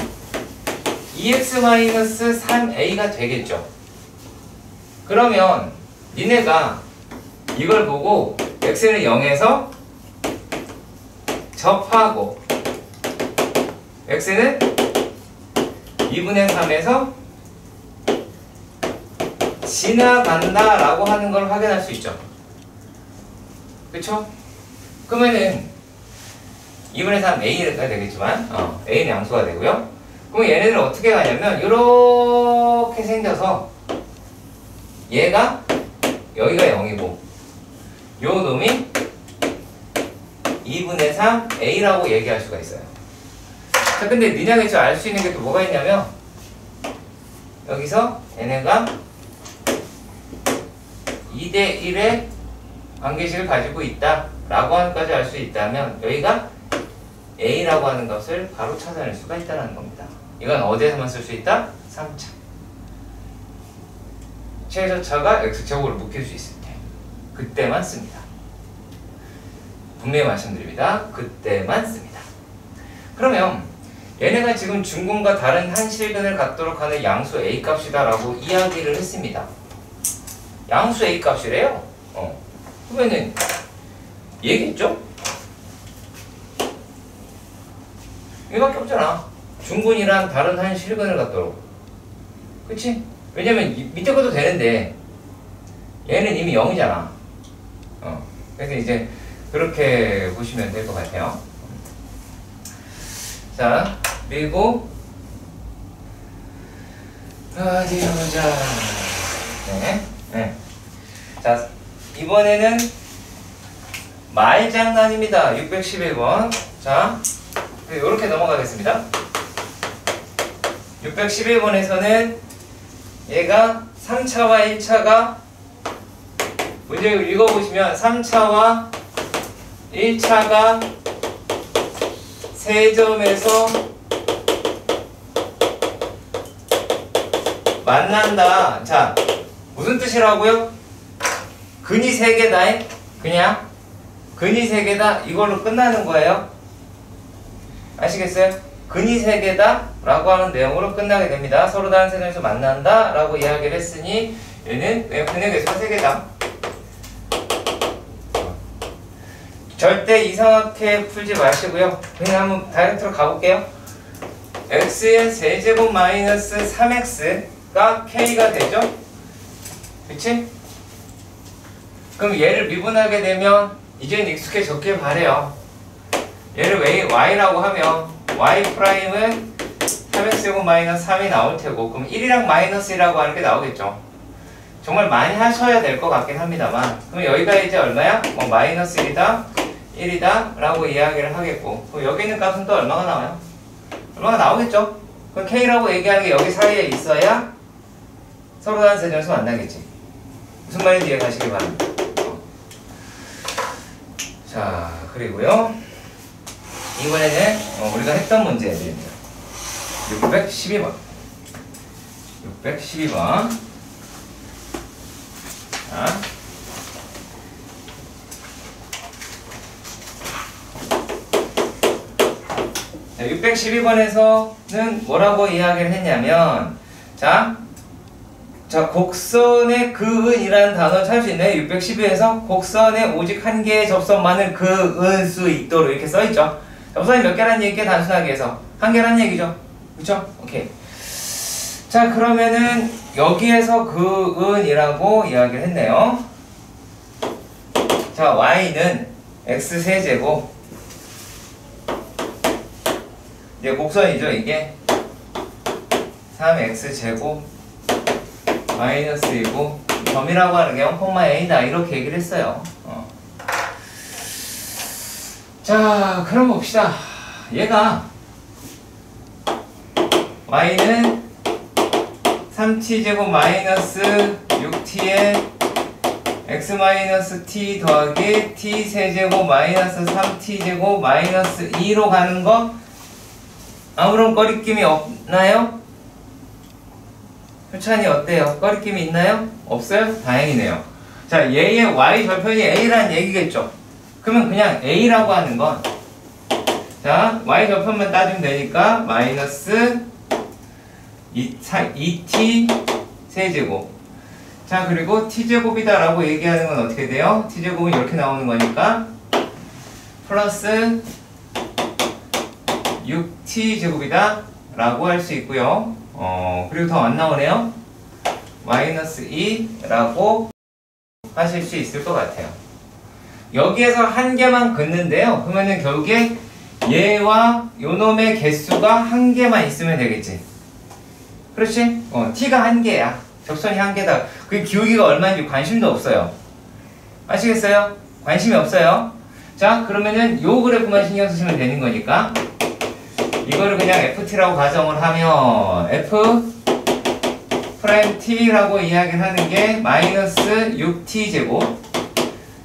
S1: 2x 마이너스 3a가 되겠죠. 그러면 니네가 이걸 보고 x는 0에서 접하고 x는 2분의 3에서 지나간다 라고 하는 걸 확인할 수 있죠. 그쵸? 그러면은 2분의 3 a가 되겠지만 a는 양수가 되고요. 그럼 얘네들 어떻게 가냐면 이렇게 생겨서 얘가 여기가 0이고 요 놈이 2분의 3 a라고 얘기할 수가 있어요. 자, 근데 니네가 알 수 있는 게 또 뭐가 있냐면 여기서 얘네가 2대 1의 관계식을 가지고 있다 라고 하는 것까지 알 수 있다면 여기가 a라고 하는 것을 바로 찾아낼 수가 있다는 겁니다. 이건 어디에서만 쓸 수 있다? 3차. 최저차가 x제곱으로 묶일 수 있을 때 그때만 씁니다. 분명히 말씀드립니다. 그때만 씁니다. 그러면 얘네가 지금 중근과 다른 한 실근을 갖도록 하는 양수 a 값이다 라고 이야기를 했습니다. 양수 a 값이래요. 그러면은 얘겠죠? 이거밖에 없잖아. 중근이란 다른 한 실근을 갖도록. 그치? 왜냐면 밑에 것도 되는데 얘는 이미 0이잖아. 그래서 이제 그렇게 보시면 될 것 같아요. 자, 그리고 어디 보자. 네. 자, 이번에는 말장난입니다. 611번. 자, 이렇게 넘어가겠습니다. 611번에서는 얘가 3차와 1차가 문제를 읽어보시면 3차와 1차가 세 점에서 만난다. 자, 무슨 뜻이라고요? 근이 3개다. 그냥 근이 3개다 이걸로 끝나는 거예요. 아시겠어요? 근이 3개다 라고 하는 내용으로 끝나게 됩니다. 서로 다른 세 점에서 만난다 라고 이야기를 했으니 얘는 근의 개수가 3개다. 절대 이상하게 풀지 마시고요. 그냥 한번 다이렉트로 가볼게요. x의 세제곱 마이너스 3x가 k가 되죠? 그치? 그럼 얘를 미분하게 되면 이제는 익숙해졌길 바래요. 얘를 y라고 하면 y 프라임은 3x제곱 마이너스 3이 나올 테고 그럼 1이랑 마이너스 1이라고 하는 게 나오겠죠. 정말 많이 하셔야 될 것 같긴 합니다만 그럼 여기가 이제 얼마야? 마이너스 1이다 1이다 라고 이야기를 하겠고 그럼 여기 있는 값은 또 얼마가 나와요? 얼마가 나오겠죠? 그럼 k라고 얘기하는 게 여기 사이에 있어야 서로 다른 세점에서 만나겠지. 무슨 말인지 이해 가시기 바랍니다. 자, 그리고요 이번에는 우리가 했던 문제들입니다. 612번 612번 자, 자 612번에서는 뭐라고 이야기를 했냐면 자, 곡선의 그은이라는 단어를 찾을 수 있네. 612에서 곡선에 오직 한 개의 접선만을 그은 수 있도록 이렇게 써있죠. 접선이 몇 개라는 얘기가 단순하게 해서 한 개라는 얘기죠. 그쵸? 오케이. 자, 그러면은 여기에서 그은이라고 이야기를 했네요. 자, y는 x세제곱 이제 곡선이죠. 이게 3x제곱 마이너스이고 점이라고 하는 게 0,a다 이렇게 얘기를 했어요. 자, 그럼 봅시다. 얘가 y는 3t제곱 마이너스 6t에 x 마이너스 t 더하기 t 세제곱 마이너스 3t제곱 마이너스 2로 가는 거 아무런 꺼리낌이 없나요? 효찬이 어때요? 꺼리낌이 있나요? 없어요? 다행이네요. 자, 얘의 y 절편이 a라는 얘기겠죠? 그러면 그냥 a라고 하는 건 자, y 절편만 따지면 되니까 마이너스 2t 세제곱. 자, 그리고 t제곱이다 라고 얘기하는 건 어떻게 돼요? t제곱은 이렇게 나오는 거니까 플러스 6t제곱이다 라고 할 수 있고요. 그리고 더 안 나오네요. 마이너스 2라고 하실 수 있을 것 같아요. 여기에서 한 개만 긋는데요. 그러면은 결국에 얘와 요놈의 개수가 한 개만 있으면 되겠지. 그렇지? t가 한 개야. 접선이 한 개다. 그 기울기가 얼마인지 관심도 없어요. 아시겠어요? 관심이 없어요. 자, 그러면은 요 그래프만 신경 쓰시면 되는 거니까 이거를 그냥 ft라고 가정을 하면 f 프라임 t라고 이야기를 하는 게 마이너스 6t제곱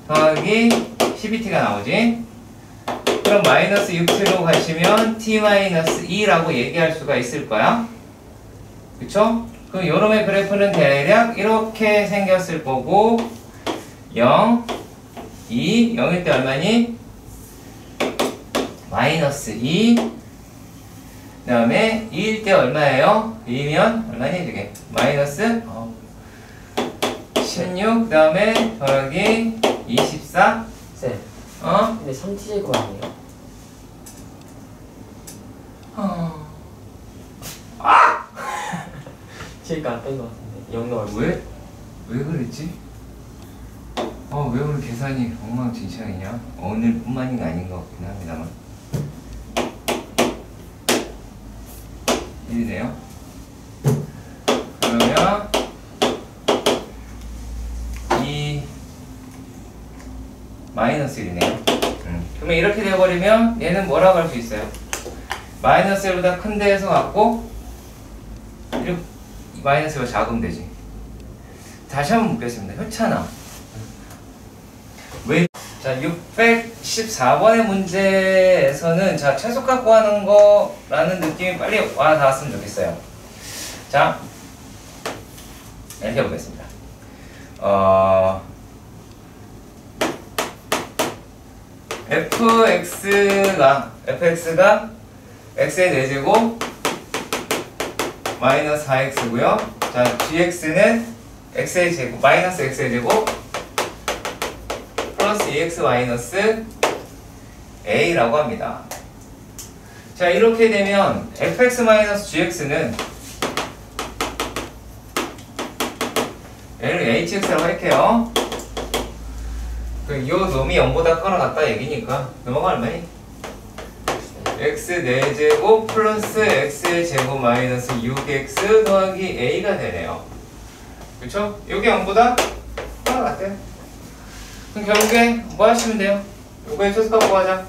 S1: 더하기 12t가 나오지. 그럼 마이너스 6t로 가시면 t 마이너스 2라고 얘기할 수가 있을 거야. 그쵸? 그럼 요놈의 그래프는 대략 이렇게 생겼을 거고 0, 2, 0일 때 얼마니? 마이너스 2 그 다음에 2일 때 얼마예요? 2면 얼마니 되게? 마이너스 16 그 다음에 더하기 24
S3: 쌤. 근데 3t제곱 아니에요? 지금까 안 뺀 것 같은데 0 넣었어요.
S1: 왜 그랬지? 왜 오늘 계산이 엉망진창이냐? 오늘뿐만이 아닌 것 같긴 합니다만 1이네요. 그러면 이 마이너스 1이네요. 그러면 이렇게 되어버리면 얘는 뭐라고 할 수 있어요? 마이너스 1보다 큰 데에서 갖고 마이너스가 작으면 되지. 다시 한번 묻겠습니다. 효찬아. 왜? 자, 614번의 문제에서는 자, 최소값 구하는 거라는 느낌이 빨리 와 닿았으면 좋겠어요. 자, 이렇게 해보겠습니다. fx가 x의 4제곱 마이너스 4x고요. 자, gx는 x의 제곱 마이너스 x의 제곱 플러스 2x 마이너스 a라고 합니다. 자, 이렇게 되면 fx 마이너스 gx는 얘를 hx라고 할게요. 요 놈이 0보다 커나 같다 얘기니까 넘어가 얼마니? x 4제곱 플러스 x의 제곱 마이너스 6x 더하기 a가 되네요. 그쵸? 요게 0보다 커나 같아요. 그럼 결국에 뭐 하시면 돼요? 요거에 최소값 구하자.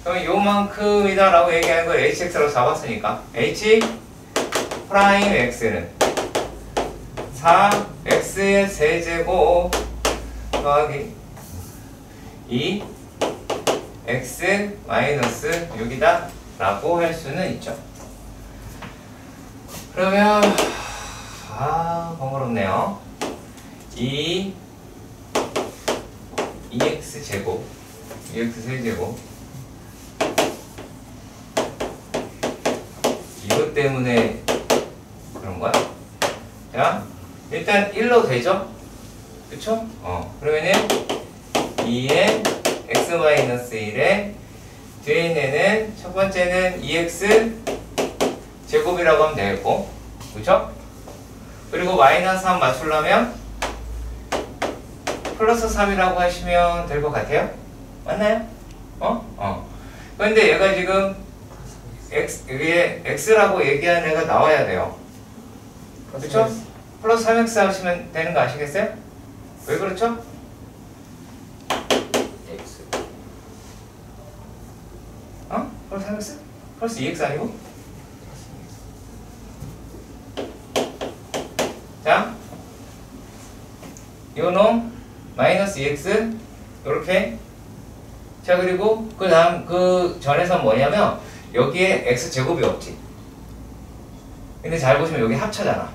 S1: 그럼 요만큼이다 라고 얘기하는 걸 hx라고 잡았으니까 h 프라임 x는 4x의 세제곱 더하기 2 x 마이너스 6이다 라고 할 수는 있죠. 그러면 번거롭네요. 2x 제곱 2x 세제곱 이것 때문에 그런 거야? 자, 일단 1로 되죠? 그쵸? 그러면은 2의 x-1에 뒤에 있는 애는 첫 번째는 2x 제곱이라고 하면 되겠고, 그쵸? 그리고 마이너스 3 맞추려면 플러스 3이라고 하시면 될 것 같아요? 맞나요? 그런데 얘가 지금 여기에 x라고 얘기하는 애가 나와야 돼요. 그쵸? 플러스 3x 하시면 되는 거 아시겠어요? 왜 그렇죠? 플러스 3x? 플러스 2x 아니고? 자, 요놈 마이너스 2x 요렇게. 자, 그리고 그 다음 그 전에서 뭐냐면 여기에 x 제곱이 없지. 근데 잘 보시면 여기 합차잖아.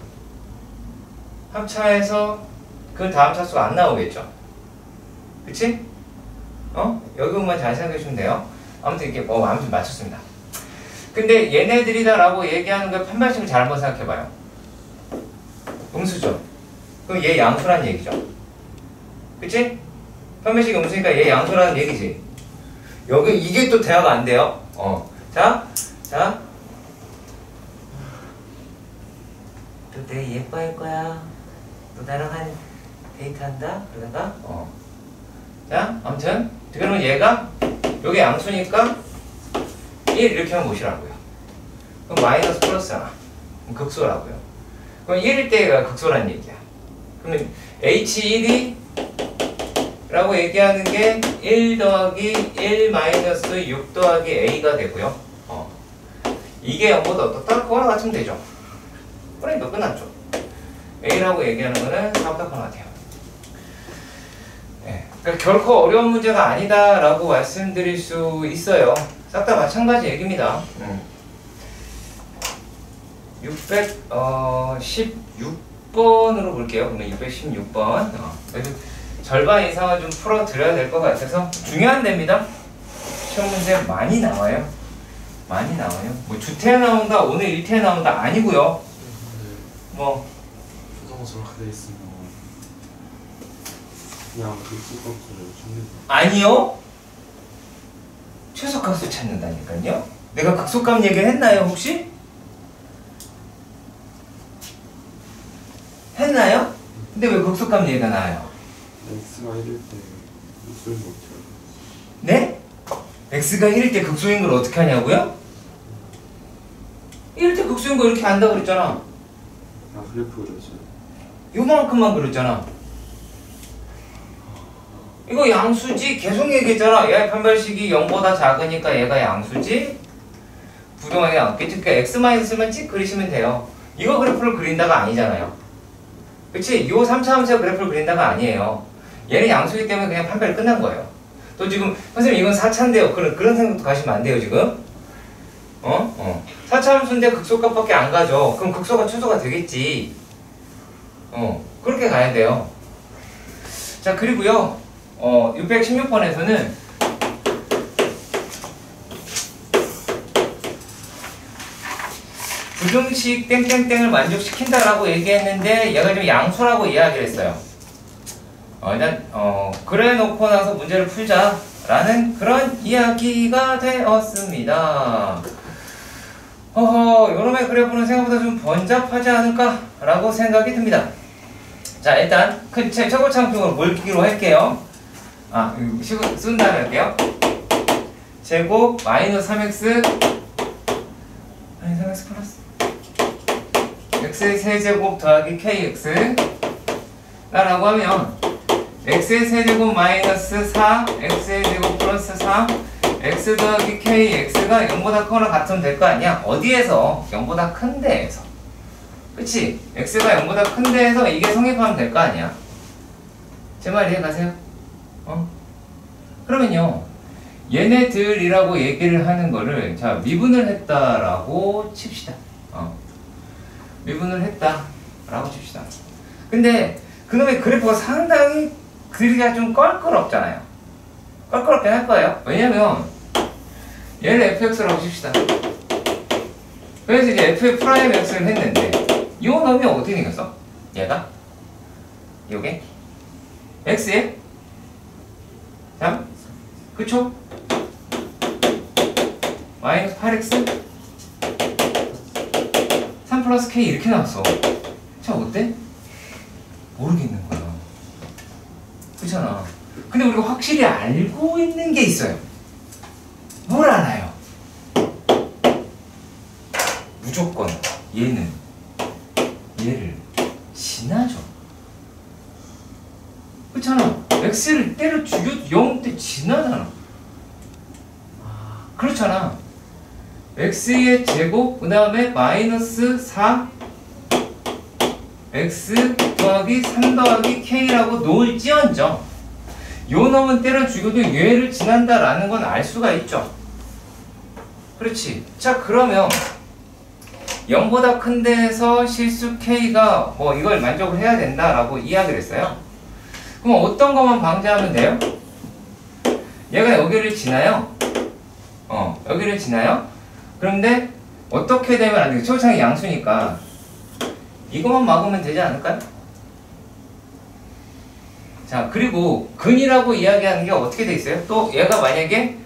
S1: 합차해서 그 다음 차수가 안 나오겠죠. 그치? 여기 부분만 잘 생각해 주시면 돼요. 아무튼 이렇게 아무튼 맞췄습니다. 근데 얘네들이다라고 얘기하는 걸 판별식을 잘 한번 생각해 봐요. 음수죠. 그럼 얘 양수란 얘기죠. 그치? 판별식이 음수니까 얘 양수라는 얘기지. 여기 이게 또 대화가 안 돼요. 자. 또 되게 예뻐할 거야. 너 나랑 한 데이트한다? 그러다가 자, 아무튼 그러면 얘가 여기 양수니까 1 이렇게 하면 무엇이라고요? 그럼 마이너스 플러스잖아. 그럼 극소라고요. 그럼 1일 때가 극소라는 얘기야. 그러면 H1이 라고 얘기하는 게 1 더하기 1 마이너스 6 더하기 A가 되고요. 이게 0보다 어떻다? 그거랑 같으면 되죠. 그러니까 끝났죠. A라고 얘기하는 거는 4보다 큰 것 같아요. 네. 그러니까 결코 어려운 문제가 아니다라고 말씀드릴 수 있어요. 싹 다 마찬가지 얘기입니다. 616번으로 볼게요. 그러면 616번. 그래도 절반 이상은 좀 풀어드려야 될 것 같아서 중요한 데입니다. 시험 문제 많이 나와요. 많이 나와요. 뭐 주태 나온다, 오늘 일태 나온다 아니고요. 뭐
S4: 수동은 저렇게 돼 있으면 그냥 그 수값을 찾는.
S1: 아니요. 최소값을 찾는다니까요. 내가 극소값 얘기를 했나요 혹시? 했나요? 근데 왜 극소값 얘기가 나와요?
S4: x가 1일 때 무슨 못해요?
S1: 네? x가 1일 때 극소인 걸 어떻게 하냐고요? 1일 때 극소인 거 이렇게 안다 그랬잖아.
S4: 아 그래프 그려줘요.
S1: 요만큼만 그렸잖아. 이거 양수지 계속 얘기했잖아. 얘의 판별식이 0보다 작으니까 얘가 양수지. 부동하게 나왔겠지. 그러니까 x-만 찍 그리시면 돼요. 이거 그래프를 그린다가 아니잖아요. 그치? 요 3차 함수의 그래프를 그린다가 아니에요. 얘는 양수이기 때문에 그냥 판별이 끝난 거예요. 또 지금 선생님 이건 4차인데요. 그런 생각도 가시면 안 돼요 지금. 4차 함수인데 극소값밖에 안 가죠. 그럼 극소가 최소가 되겠지. 그렇게 가야 돼요. 자, 그리고요 616번에서는 부등식 땡땡땡을 만족시킨다라고 얘기했는데 얘가 좀 양수라고 이야기를 했어요. 일단 그래 놓고 나서 문제를 풀자라는 그런 이야기가 되었습니다. 요놈의 그래프는 생각보다 좀 번잡하지 않을까라고 생각이 듭니다. 자, 일단 큰 최고창표로 몰기로 할게요. 쓴 다음에 할게요. 제곱 마이너스 3x 플러스 x의 세제곱 더하기 kx 라고 하면 x의 세제곱 마이너스 4 x의 제곱 플러스 3 x 더하기 kx가 0보다 크거나 같으면 될 거 아니야? 어디에서? 0보다 큰 데에서. 그치? x가 0보다 큰 데에서 이게 성립하면 될 거 아니야? 제 말 이해 가세요? 그러면요 얘네들이라고 얘기를 하는 거를 자 미분을 했다라고 칩시다. 미분을 했다라고 칩시다. 근데 그놈의 그래프가 상당히 그리기가 좀 껄끄럽잖아요. 껄끄럽긴 할 거예요. 왜냐면 얘를 fx라고 칩시다. 그래서 이제 f의 프라임 x를 했는데 이 놈이 어떻게 생겼어? 얘가? 요게? x에? 자, 그쵸? 마이너스 8x 3 플러스 k 이렇게 나왔어. 자, 어때? 모르겠는 거야. 그렇잖아. 근데 우리가 확실히 알고 있는 게 있어요. 뭘 알아요? 무조건 얘는 얘를 지나죠. 그렇잖아. x를 때려 죽여도 0대 지나잖아. 그렇잖아. x의 제곱 그 다음에 마이너스 4 x 더하기 3 더하기 k라고 놓을지언정 요 놈은 때려 죽여도 얘를 지난다라는 건 알 수가 있죠. 그렇지. 자, 그러면 0보다 큰 데에서 실수 k가 뭐 이걸 만족을 해야 된다라고 이야기를 했어요. 그럼 어떤 것만 방지하면 돼요? 얘가 여기를 지나요. 여기를 지나요. 그런데 어떻게 되면 안 되겠죠? 초창이 양수니까 이것만 막으면 되지 않을까요? 자, 그리고 근이라고 이야기하는 게 어떻게 돼 있어요? 또 얘가 만약에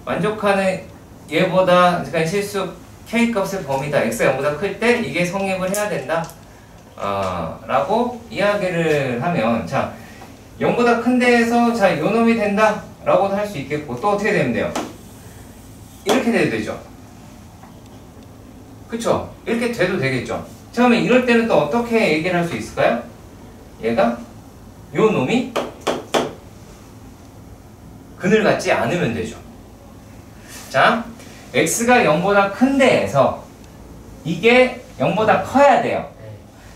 S1: 만족하는 얘보다 그러니까 실수 k 값의 범위다 x가 0보다 클 때 이게 성립을 해야 된다 라고 이야기를 하면 자 0보다 큰 데에서 자 요놈이 된다 라고도 할 수 있겠고 또 어떻게 되면 돼요? 이렇게 돼도 되죠. 그쵸? 이렇게 돼도 되겠죠. 자, 그러면 이럴 때는 또 어떻게 얘기를 할 수 있을까요? 얘가 요 놈이 근을 갖지 않으면 되죠. 자, x가 0보다 큰 데에서 이게 0보다 커야 돼요.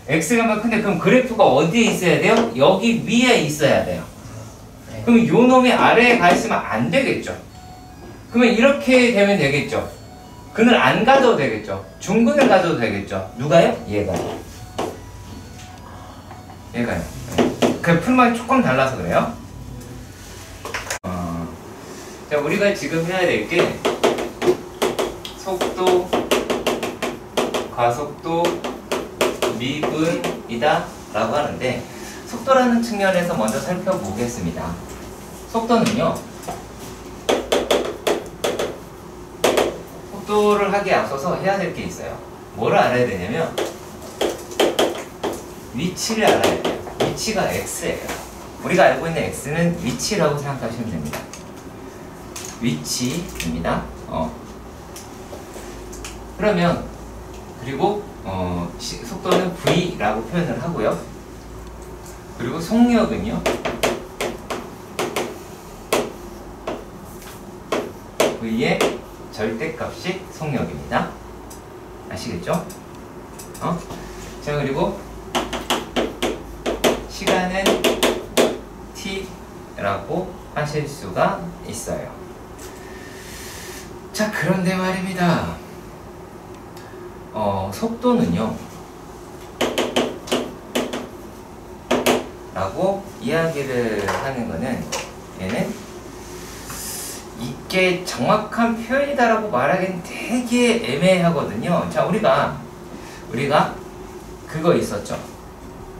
S1: x가 0보다 큰데 그럼 그래프가 어디에 있어야 돼요? 여기 위에 있어야 돼요. 그럼 요 놈이 아래에 가 있으면 안 되겠죠. 그러면 이렇게 되면 되겠죠. 근을 안 가져도 되겠죠. 중근을 가져도 되겠죠. 누가요? 얘가요. 얘가요. 그 풀만이 조금 달라서 그래요. 자, 우리가 지금 해야 될 게 속도, 가속도, 미분이다 라고 하는데 속도라는 측면에서 먼저 살펴보겠습니다. 속도는요, 속도를 하기에 앞서서 해야 될 게 있어요. 뭐를 알아야 되냐면 위치를 알아야 돼요. 위치가 x예요. 우리가 알고 있는 x는 위치라고 생각하시면 됩니다. 위치입니다. 그러면 그리고 속도는 v라고 표현을 하고요. 그리고 속력은요, v의 절대값이 속력입니다. 아시겠죠? 자, 그리고 시간은 t라고 하실 수가 있어요. 자, 그런데 말입니다. 속도는요, 라고 이야기를 하는 거는 얘는 이게 정확한 표현이다라고 말하기는 되게 애매하거든요. 자, 우리가 그거 있었죠.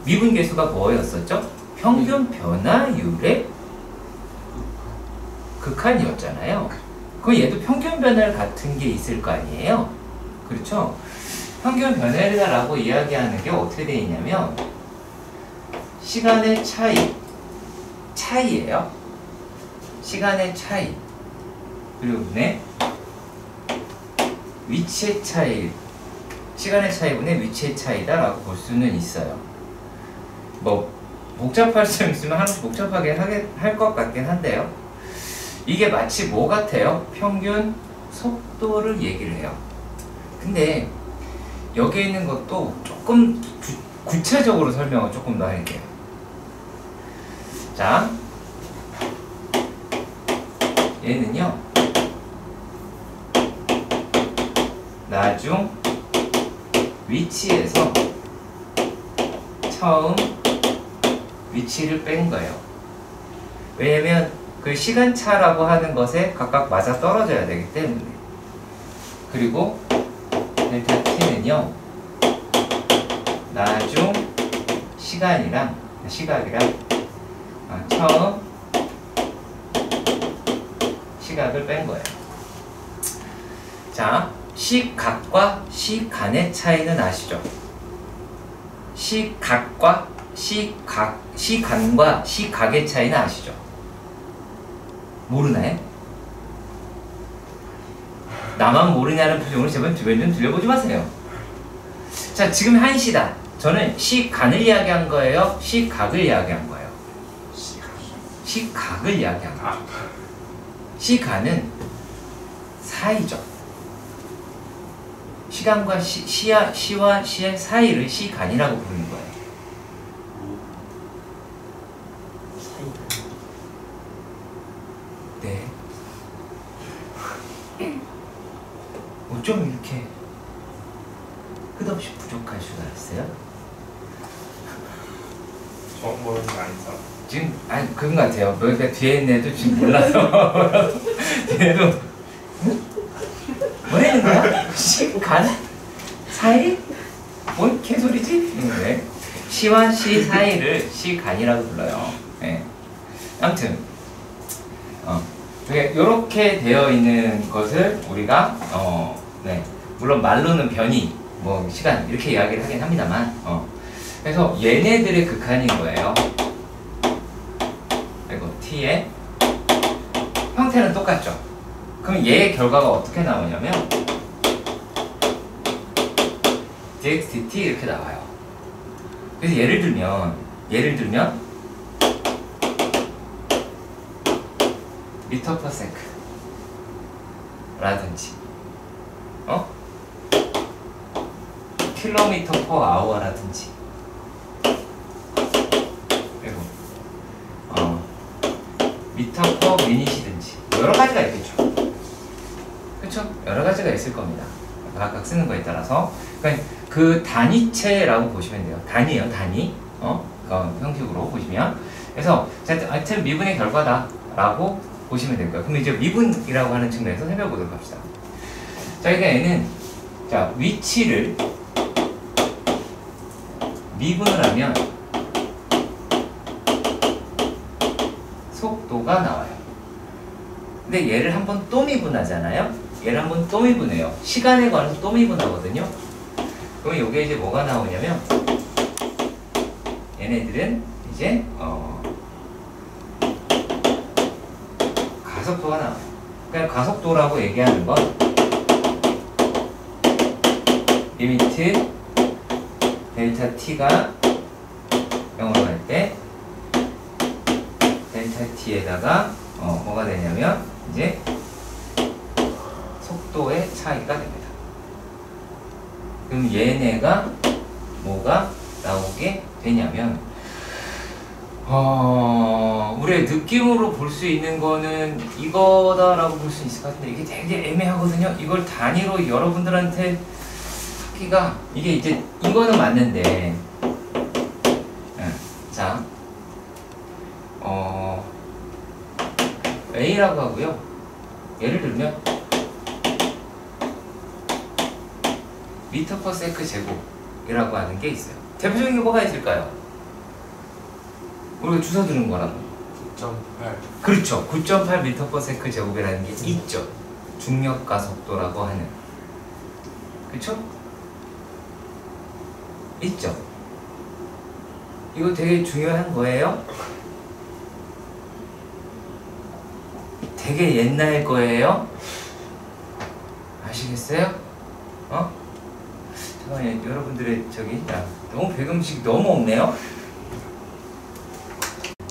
S1: 미분 계수가 뭐였었죠? 평균 변화율의 극한이었잖아요. 그럼 얘도 평균 변화율 같은 게 있을 거 아니에요? 그렇죠? 평균 변화율이다라고 이야기하는 게 어떻게 되어 있냐면 시간의 차이예요. 시간의 차이 그리고 위치의 차이, 시간의 차이분의 위치의 차이다라고 볼 수는 있어요. 뭐 복잡할 수 있으면 하나씩 복잡하게 할 것 같긴 한데요. 이게 마치 뭐 같아요? 평균 속도를 얘기를 해요. 근데 여기에 있는 것도 조금 구체적으로 설명을 조금 더 할게요. 자, 얘는요, 나중 위치에서 처음 위치를 뺀 거예요. 왜냐면 그 시간차라고 하는 것에 각각 맞아 떨어져야 되기 때문에. 그리고 델타 t는요, 나중 시각이랑 처음 시각을 뺀 거예요. 자, 시각과 시간의 차이는 아시죠? 시간과 시각의 차이는 아시죠? 모르나요? 나만 모르냐는 표정으로 제발 주변 좀 들려보지 마세요. 자, 지금 1시다. 저는 시간을 이야기한 거예요? 시각을 이야기한 거예요? 시각을 이야기한 거예요. 시간은 사이죠. 시간과 시와 시의 사이를 시간이라고 부르는 거예요. 줄 알았어요?
S4: 처음 보는 거 아니죠?
S1: 지금 아니 그런 것 같아요. 그러니까 뒤에 있는 애도 지금 몰라서 얘도 뭐라는 거야? 시간 사이? 뭔 개소리지? 네. 시와 시 사이를 시간이라고 불러요. 네. 아무튼 이렇게 되어 있는 것을 우리가 네. 물론 말로는 변이, 뭐 시간 이렇게 이야기를 하긴 합니다만 그래서 얘네들의 극한인 거예요. 그리고 t의 형태는 똑같죠. 그럼 얘의 결과가 어떻게 나오냐면 dx dt 이렇게 나와요. 그래서 예를 들면 미터 퍼 세크 라든지 킬로미터 퍼 아워라든지 그리고 미터 퍼 미닛이든지 여러 가지가 있겠죠. 그렇죠? 여러 가지가 있을 겁니다. 각각 쓰는 거에 따라서 그러니까 그 단위체라고 보시면 돼요. 단위예요, 단위. 그 형식으로 보시면 그래서 하여튼 미분의 결과다라고 보시면 될 거예요. 그럼 이제 미분이라고 하는 측면에서 살펴보도록 합시다. 자, 그러니까 얘는 자 위치를 미분을 하면 속도가 나와요. 근데 얘를 한번 또 미분하잖아요. 얘를 한번 또 미분해요. 시간에 관해서 또 미분하거든요. 그럼 이게 이제 뭐가 나오냐면 얘네들은 이제 가속도가 나와요. 그러니까 가속도라고 얘기하는 건 리미트 델타 t가 0으로 갈 때 델타 t에다가 뭐가 되냐면 이제 속도의 차이가 됩니다. 그럼 얘네가 뭐가 나오게 되냐면 우리의 느낌으로 볼 수 있는 거는 이거다라고 볼 수 있을 것 같은데 이게 되게 애매하거든요. 이걸 단위로 여러분들한테 하기가 이게 이제 이거는 맞는데 자 A라고 하고요. 예를 들면 미터 퍼 세크 제곱이라고 하는 게 있어요. 대표적인 게 뭐가 있을까요? 우리가 주워 들은 거라고.
S4: 9.8.
S1: 그렇죠. 9.8 미터 퍼 세크 제곱이라는 게 있죠. 중력 가속도라고 하는. 그렇죠? 있죠. 이거 되게 중요한 거예요. 되게 옛날 거예요. 아시겠어요? 잠깐만요. 여러분들의 너무 배경지식이 너무 없네요.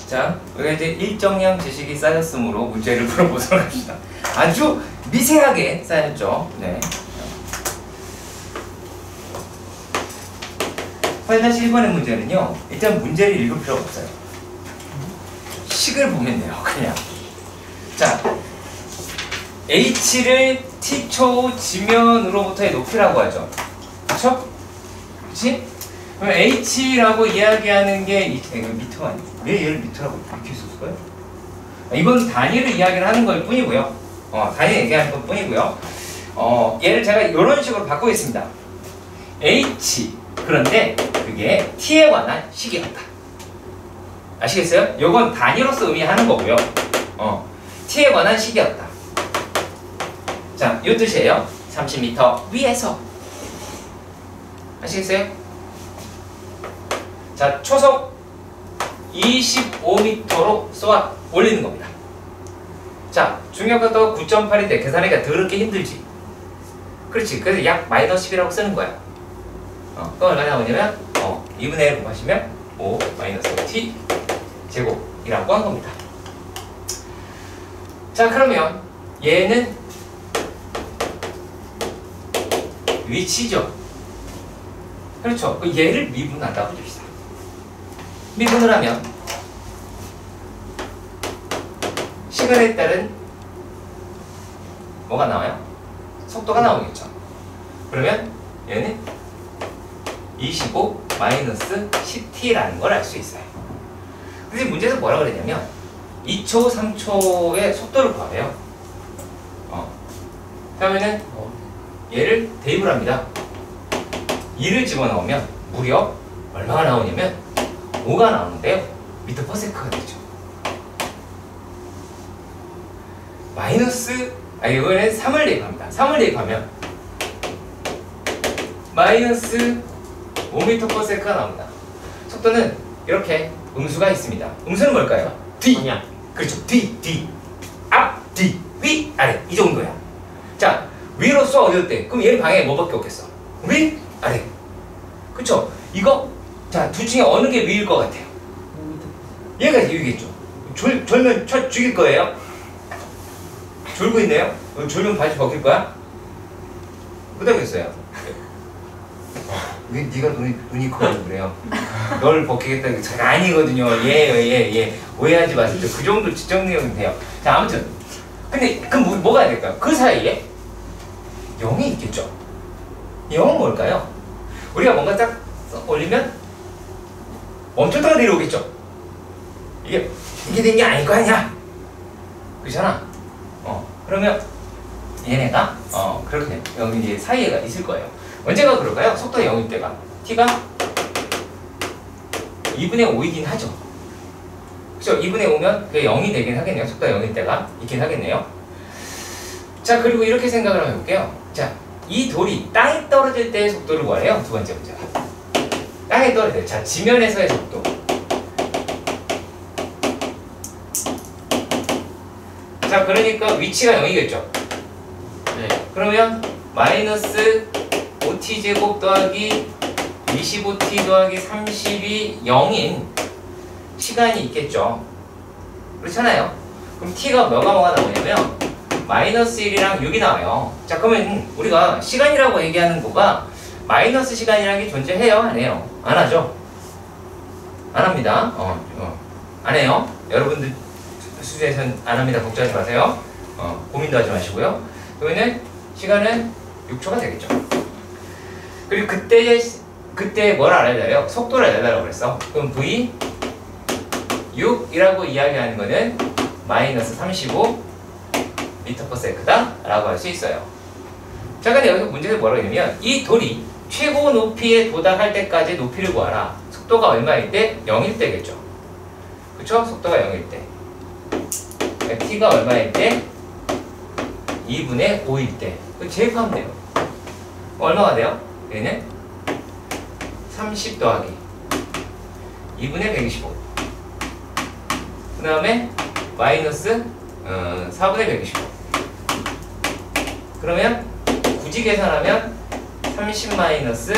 S1: 자, 우리가 이제 일정량 지식이 쌓였으므로 문제를 풀어보도록 합시다. 아주 미세하게 쌓였죠. 네. 8-1번의 문제는요, 일단 문제를 읽을 필요가 없어요. 식을 보면 돼요, 그냥. 자, h를 t초 지면으로부터의 높이라고 하죠. 그쵸? 그치? 그럼 h라고 이야기하는 게 이거 미터가 아니에요. 왜 얘를 미터라고 이렇게 썼을까요? 이건 단위를 이야기를 하는 걸 뿐이고요. 단위 얘기하는 것 뿐이고요. 얘를 제가 이런 식으로 바꾸겠습니다. h 그런데 그게 t에 관한 식이었다. 아시겠어요? 요건 단위로서 의미하는 거고요. t에 관한 식이었다. 자, 요 뜻이에요. 30m 위에서. 아시겠어요? 자, 초속 25m로 쏘아 올리는 겁니다. 자, 중력각도가 9.8인데 계산하기가 더럽게 힘들지. 그렇지. 그래서 약 마이너스 10이라고 쓰는 거야. 또 얼마나 나오냐면 2분의 1 곱하시면 5 마이너스 t 제곱이라고 한 겁니다. 자, 그러면 얘는 위치죠. 그렇죠. 얘를 미분한다고 봅시다. 미분을 하면 시간에 따른 뭐가 나와요? 속도가 나오겠죠. 그러면 얘는 25 마이너스 10t라는 걸 알 수 있어요. 근데 문제에서 뭐라 그랬냐면 2초, 3초의 속도를 구하래요. 그러면은 얘를 대입을 합니다. 2를 집어넣으면 무려 얼마가 나오냐면 5가 나오는데요. 미터 퍼 세크가 되죠. 이거는 3을 대입합니다. 3을 대입하면 마이너스 5m per sec가 나옵니다. 속도는 이렇게 음수가 있습니다. 음수는 뭘까요? 뒤.
S3: 방향.
S1: 그렇죠. 뒤. 앞, 뒤, 위, 아래. 이 정도야. 자, 위로 쏘 어디로 때? 그럼 얘는 방향이 뭐밖에 없겠어? 위, 아래. 그렇죠. 이거 자, 둘 중에 어느 게 위일 것 같아요? 얘가 위겠죠. 졸면 죽일 거예요? 졸고 있네요? 졸면 바지 벗길 거야? 못하겠어요. 왜 네가 눈이 커서 그래요? 널 벗기겠다는 게 아니거든요. 예. 오해하지 마세요. 그 정도 지적 능력은 돼요. 자, 아무튼 근데 그럼 뭐가 될까요? 그 사이에 0이 있겠죠. 0은 뭘까요? 우리가 뭔가 딱 올리면 멈췄다가 내려오겠죠. 이게 된 게 아닐 거 아니야? 그렇잖아. 그러면 얘네가 그렇게 여기 이제 사이에가 있을 거예요. 언제가 그럴까요? 속도가 0일 때가 t가 2분의 5이긴 하죠. 그렇죠? 2분의 5면 그게 0이 되긴 하겠네요. 속도가 0일 때가 있긴 하겠네요. 자, 그리고 이렇게 생각을 한번 해볼게요. 자, 이 돌이 땅에 떨어질 때의 속도를 구하래요. 두 번째 문제가 땅에 떨어질 때. 자, 지면에서의 속도. 자, 그러니까 위치가 0이겠죠.
S3: 네.
S1: 그러면 마이너스 5t제곱 더하기 25t 더하기 30이 0인 시간이 있겠죠. 그렇잖아요. 그럼 t가 뭐가 나오냐면 마이너스 1이랑 6이 나와요. 자, 그러면 우리가 시간이라고 얘기하는 거가 마이너스 시간이라는 게 존재해요? 안 해요? 안 하죠? 안 합니다. 안 해요. 여러분들 수준에서는 안 합니다. 걱정하지 마세요. 고민도 하지 마시고요. 그러면 시간은 6초가 되겠죠. 그리고 그때 뭘 알아야 돼요? 속도를 알아야 된다고 그랬어. 그럼 v 6이라고 이야기하는 거는 마이너스 35 미터 퍼 세크다 라고 할 수 있어요. 자, 근데 여기서 문제가 뭐라고 했냐면 이 돌이 최고 높이에 도달할 때까지 높이를 구하라. 속도가 얼마일 때? 0일 때겠죠. 그쵸? 속도가 0일 때. 그러니까 t가 얼마일 때? 2분의 5일 때. 제곱하면 돼요. 얼마가 돼요? 얘는 30 더하기 2분의 125. 그 다음에 마이너스 4분의 125. 그러면 굳이 계산하면 30 마이너스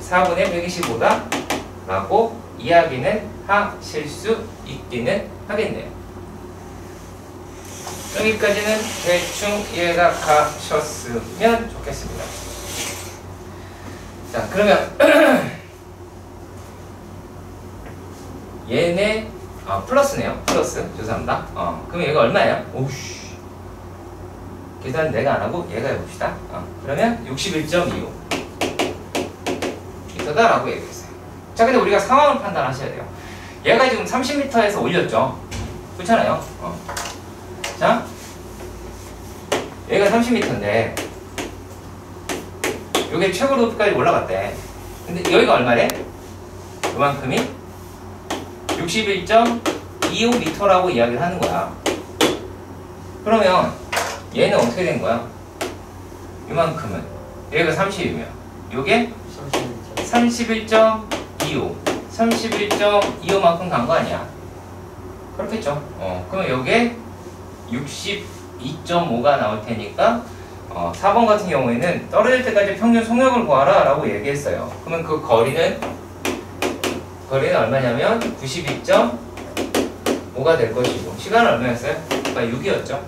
S1: 4분의 125다 라고 이야기는 하실 수 있기는 하겠네요. 여기까지는 대충 이해가 가셨으면 좋겠습니다. 자, 그러면 얘네 플러스네요. 플러스. 죄송합니다. 그럼 얘가 얼마예요? 오우씨. 계산 내가 안 하고 얘가 해봅시다. 그러면 61.25 미터다 라고 얘기했어요. 자, 근데 우리가 상황을 판단하셔야 돼요. 얘가 지금 30m에서 올렸죠. 그렇잖아요. 자, 얘가 30m인데 요게 최고 높이까지 올라갔대. 근데 여기가 얼마래? 요만큼이 61.25m라고 이야기를 하는 거야. 그러면 얘는 어떻게 된 거야? 요만큼은 여기가 30이면 요게 31.25 31.25만큼 간 거 아니야? 그렇겠죠. 그러면 요게 62.5가 나올 테니까 4번 같은 경우에는 떨어질 때까지 평균 속력을 구하라 라고 얘기했어요. 그러면 그 거리는 얼마냐면 92.5가 될 것이고 시간은 얼마였어요? 6이었죠.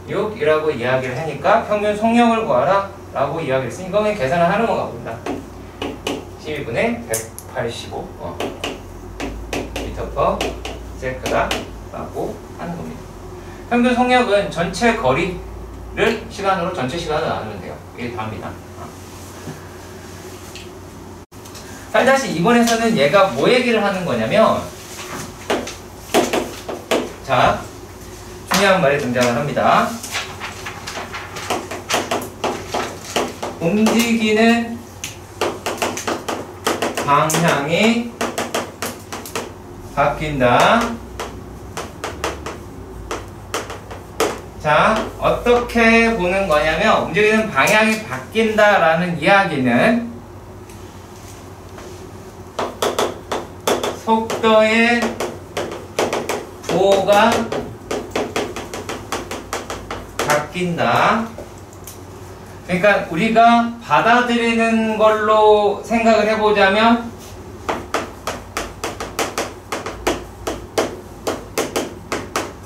S1: 6이라고 이야기를 하니까 평균 속력을 구하라 라고 이야기를 했으니까 이거는 계산을 하는 건가 봅니다. 12분의 185 미터 퍼 세크다 라고 하는 겁니다. 평균 속력은 전체 거리를 시간으로 전체 시간을 나누면 돼요. 이게 답니다. 8-2번에서는 얘가 뭐 얘기를 하는 거냐면, 자, 중요한 말이 등장을 합니다. 움직이는 방향이 바뀐다. 자, 어떻게 보는 거냐면 움직이는 방향이 바뀐다라는 이야기는 속도의 부호가 바뀐다. 그러니까 우리가 받아들이는 걸로 생각을 해보자면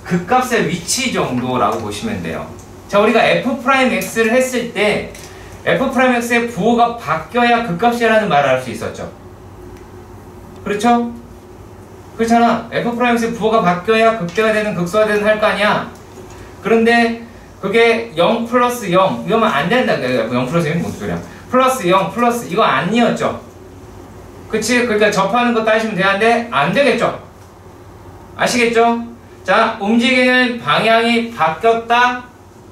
S1: 그 값의 위치 정도라고 보시면 돼요. 자, 우리가 f'x를 했을 때 f'x의 부호가 바뀌어야 그 값이라는 말을 할 수 있었죠. 그렇죠? 그렇잖아. f'x의 부호가 바뀌어야 극대가 되든 극소가 되든 할 거 아니야. 그런데 그게 0 플러스 0 이러면 안 된다. 0 플러스 0이 무슨 소리야. 플러스 0 플러스 이거 아니었죠. 그치? 그러니까 접하는 거 따지면 되는데 안 되겠죠. 아시겠죠? 자, 움직이는 방향이 바뀌었다.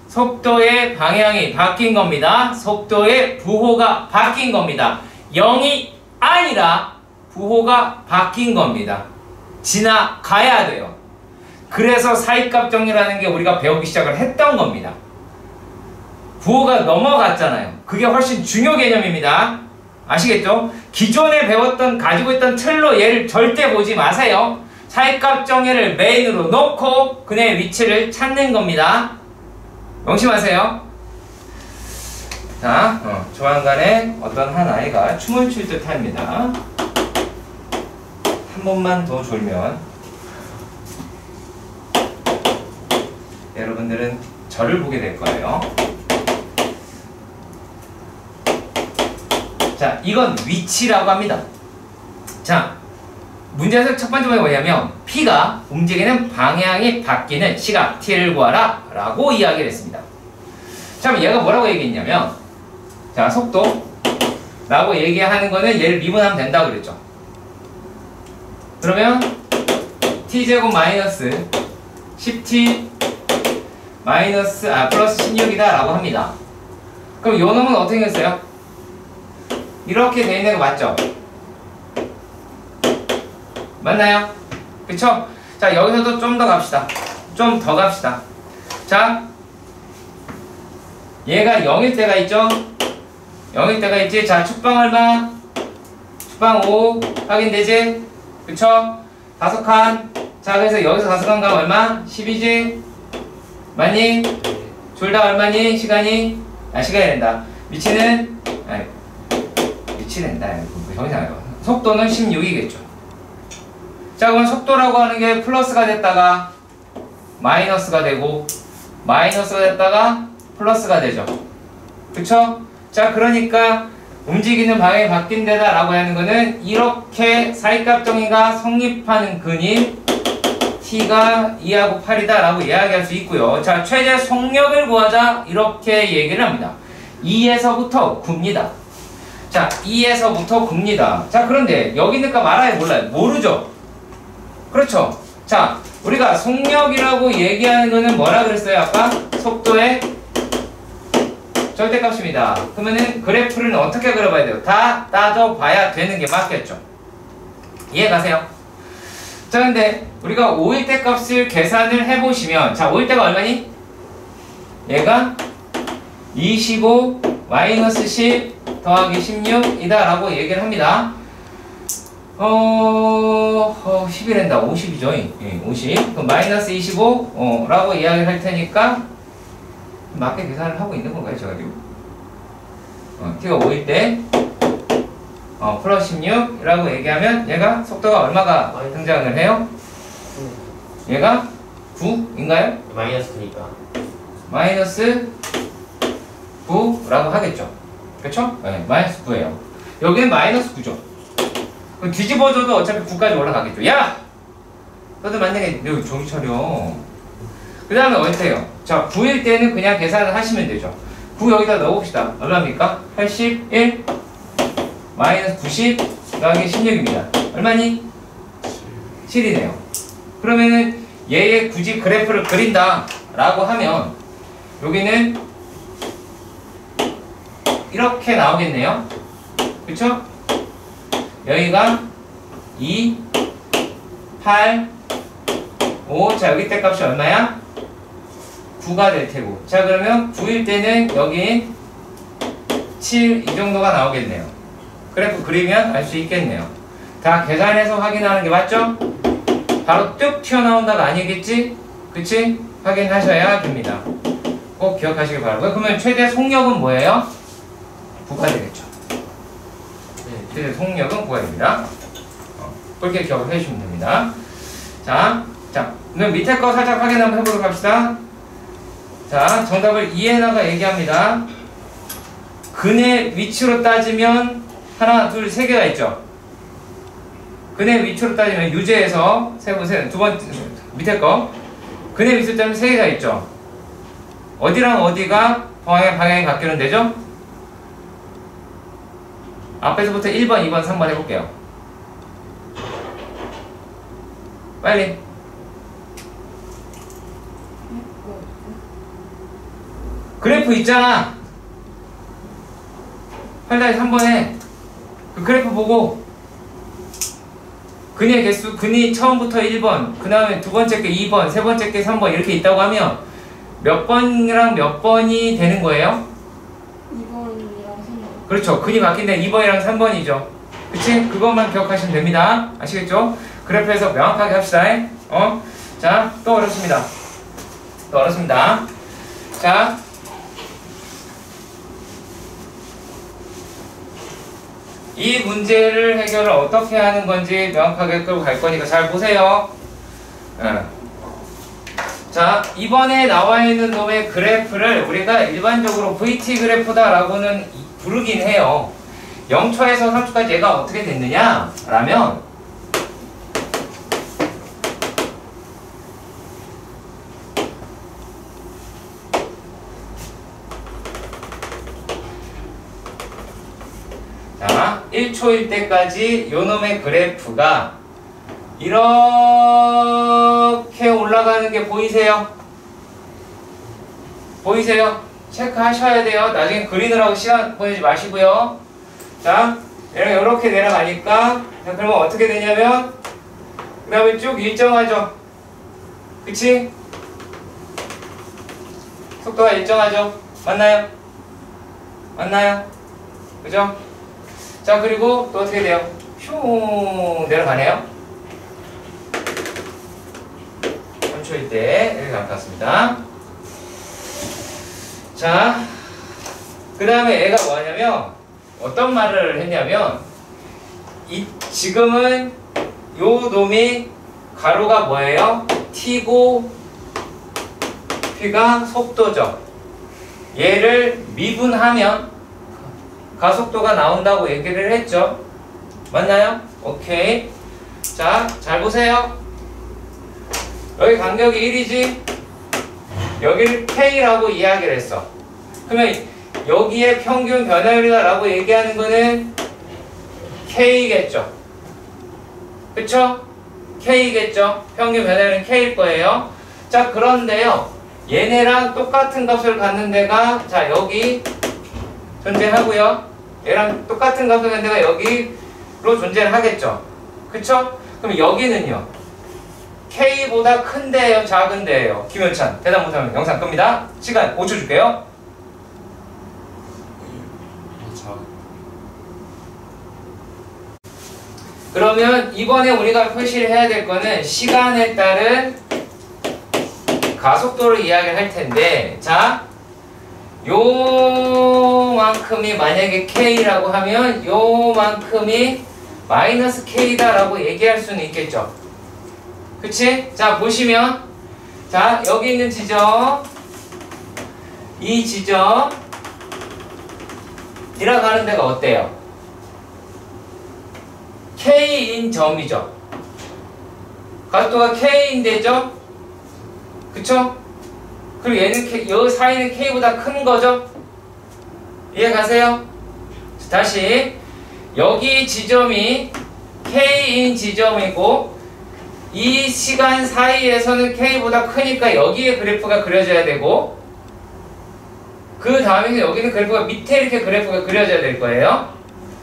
S1: 속도의 방향이 바뀐 겁니다. 속도의 부호가 바뀐 겁니다. 0이 아니라 부호가 바뀐 겁니다. 지나가야 돼요. 그래서 사이값 정리라는 게 우리가 배우기 시작을 했던 겁니다. 부호가 넘어갔잖아요. 그게 훨씬 중요 개념입니다. 아시겠죠? 기존에 가지고 있던 틀로 얘를 절대 보지 마세요. 사이값 정의를 메인으로 놓고 그의 위치를 찾는 겁니다. 명심하세요. 자, 조만간에 어떤 한 아이가 춤을 출 듯 합니다. 한 번만 더 졸면 여러분들은 저를 보게 될 거예요. 자, 이건 위치라고 합니다. 자, 문제에서 첫 번째 문제가 뭐냐면 P가 움직이는 방향이 바뀌는 시각 T를 구하라 라고 이야기를 했습니다. 자, 그럼 얘가 뭐라고 얘기했냐면, 자, 속도 라고 얘기하는 거는 얘를 미분하면 된다고 그랬죠. 그러면 T제곱 마이너스 10T 플러스 16이다 라고 합니다. 그럼 요 놈은 어떻게 했어요? 이렇게 돼 있는 거 맞죠? 맞나요? 그쵸? 자, 여기서도 좀 더 갑시다. 좀 더 갑시다. 자, 얘가 0일 때가 있죠? 0일 때가 있지? 자, 축방 얼마? 축방 5 확인되지? 그쵸? 5칸. 자, 그래서 여기서 5칸 가면 얼마? 10이지? 맞니? 둘 다 얼마니? 시간이? 시간이 된다. 위치는? 위치 된다. 속도는 16이겠죠. 자, 그럼 속도라고 하는 게 플러스가 됐다가 마이너스가 되고 마이너스가 됐다가 플러스가 되죠. 그쵸? 자, 그러니까 움직이는 방향이 바뀐 데다 라고 하는 거는 이렇게 사이값 정의가 성립하는 근인 T가 2하고 8이다 라고 이야기할 수 있고요. 자, 최대 속력을 구하자 이렇게 얘기를 합니다. 2에서부터 9입니다. 자, 2에서부터 9입니다. 자, 그런데 여기 있는 값 알아요? 몰라요? 모르죠? 그렇죠? 자, 우리가 속력이라고 얘기하는 거는 뭐라 그랬어요? 아까? 속도의 절대값입니다. 그러면은 그래프를 어떻게 그려봐야 돼요? 다 따져봐야 되는 게 맞겠죠? 이해가세요? 자, 근데 우리가 5일 때 값을 계산을 해보시면, 자, 5일 때가 얼마니? 얘가 25 마이너스 10 더하기 16이다 라고 얘기를 합니다. 10이란다. 50이죠. 예, 50. 그럼 마이너스 25 라고 이야기를 할 테니까 맞게 계산을 하고 있는 건가요, 제가 지금? t가 5일 때 플러스 16이라고 얘기하면 얘가 속도가 얼마가 등장을 해요? 얘가 9인가요?
S3: 마이너스 9니까
S1: 마이너스 9라고 하겠죠. 그쵸? 네, 마이너스 9예요. 여기는 마이너스 9죠. 그럼 뒤집어줘도 어차피 9까지 올라가겠죠. 야! 너도 만약에 여기 종이 차려. 그 다음에 어때요? 자, 9일 때는 그냥 계산을 하시면 되죠. 9 여기다 넣어봅시다. 얼마입니까? 81 마이너스 90 더하기 16입니다. 얼마니? 7이네요. 그러면은 얘의 굳이 그래프를 그린다 라고 하면 여기는 이렇게 나오겠네요. 그쵸? 여기가 2, 8, 5. 자, 여기 때 값이 얼마야? 9가 될 테고. 자, 그러면 9일 때는 여기 7 이 정도가 나오겠네요. 그래프 그리면 알 수 있겠네요. 다 계산해서 확인하는 게 맞죠? 바로 뚝 튀어나온다가 아니겠지? 그치? 확인하셔야 됩니다. 꼭 기억하시길 바라고요. 그러면 최대 속력은 뭐예요? 9가 되겠죠. 네, 최대 속력은 9가 됩니다. 그렇게 기억을 해주시면 됩니다. 자, 그럼 밑에 거 살짝 확인 한번 해보도록 합시다. 자, 정답을 이해나가 얘기합니다. 근의 위치로 따지면 하나, 둘, 세 개가 있죠. 근의 위치로 따지면 유제에서 두 번째 밑에 거 근의 위치로 따지면 세 개가 있죠. 어디랑 어디가 방향이 바뀌는 데죠? 앞에서부터 1번, 2번, 3번 해볼게요. 빨리. 그래프 있잖아. 8-3번 해. 그 그래프 보고 근의 개수, 근이 처음부터 1번, 그 다음에 두 번째 게 2번, 세 번째 게 3번 이렇게 있다고 하면 몇 번이랑 몇 번이 되는 거예요?
S2: 2번이랑 3번.
S1: 그렇죠. 근이 바뀐데 2번이랑 3번이죠. 그치? 그것만 기억하시면 됩니다. 아시겠죠? 그래프에서 명확하게 합시다. 자, 또 어렵습니다. 자, 이 문제를 해결을 어떻게 하는 건지 명확하게 끌고 갈 거니까 잘 보세요. 자, 이번에 나와 있는 놈의 그래프를 우리가 일반적으로 VT 그래프다라고는 부르긴 해요. 0초에서 3초까지 얘가 어떻게 됐느냐? 라면 자, 1초일 때까지 요놈의 그래프가 이렇게 올라가는 게 보이세요? 체크하셔야 돼요. 나중에 그리느라고 시간 보내지 마시고요. 자, 이렇게 내려가니까, 자, 그러면 어떻게 되냐면, 그 다음에 쭉 일정하죠? 그치? 속도가 일정하죠? 맞나요? 그죠? 자, 그리고 또 어떻게 돼요? 슝 내려가네요. 3초일 때 이렇게 나타났습니다. 자, 그 다음에 얘가 뭐하냐면 어떤 말을 했냐면 지금은 요 놈이 가로가 뭐예요? t고 p가 속도죠. 얘를 미분하면 가속도가 나온다고 얘기를 했죠. 맞나요? 오케이. 자, 잘 보세요. 여기 간격이 1이지? 여기를 K라고 이야기를 했어. 그러면 여기에 평균 변화율이다 라고 얘기하는 거는 K겠죠. 그쵸? K겠죠. 평균 변화율은 K일 거예요. 자, 그런데요. 얘네랑 똑같은 값을 갖는 데가 자, 여기 존재하고요. 얘랑 똑같은 값을 갖는 데가 여기로 존재를 하겠죠. 그쵸? 그럼 여기는요. K보다 큰데요, 작은데요? 김현찬 대답 못하면 영상 끕니다. 시간 5초 줄게요. 그러면 이번에 우리가 표시를 해야 될 거는 시간에 따른 가속도를 이야기를 할 텐데, 자, 요만큼이 만약에 K라고 하면 요만큼이 마이너스 K다 라고 얘기할 수는 있겠죠. 그치? 자, 보시면 자, 여기 있는 지점, 이 지점 들어가는 데가 어때요? K인 점이죠. 가속도가 K인 데죠? 그쵸? 그리고 얘는 요 사이는 K보다 큰 거죠? 이해 가세요? 다시 여기 지점이 K인 지점이고 이 시간 사이에서는 K보다 크니까 여기에 그래프가 그려져야 되고 그 다음에 여기는 그래프가 밑에 이렇게 그래프가 그려져야 될 거예요.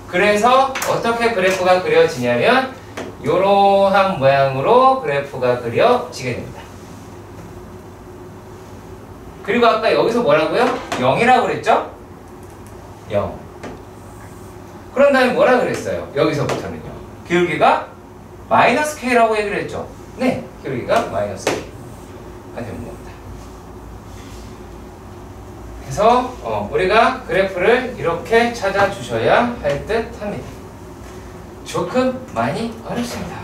S1: 그래서 어떻게 그래프가 그려지냐면 이러한 모양으로 그래프가 그려지게 됩니다. 그리고 아까 여기서 뭐라고요? 0이라고 그랬죠? 0. 그런 다음에 뭐라 그랬어요? 여기서부터는요. 기울기가 마이너스 K라고 얘기를 했죠? 네, 기울기가 마이너스 K가 되는 겁니다. 그래서 우리가 그래프를 이렇게 찾아주셔야 할 듯 합니다. 조금 많이 어렵습니다.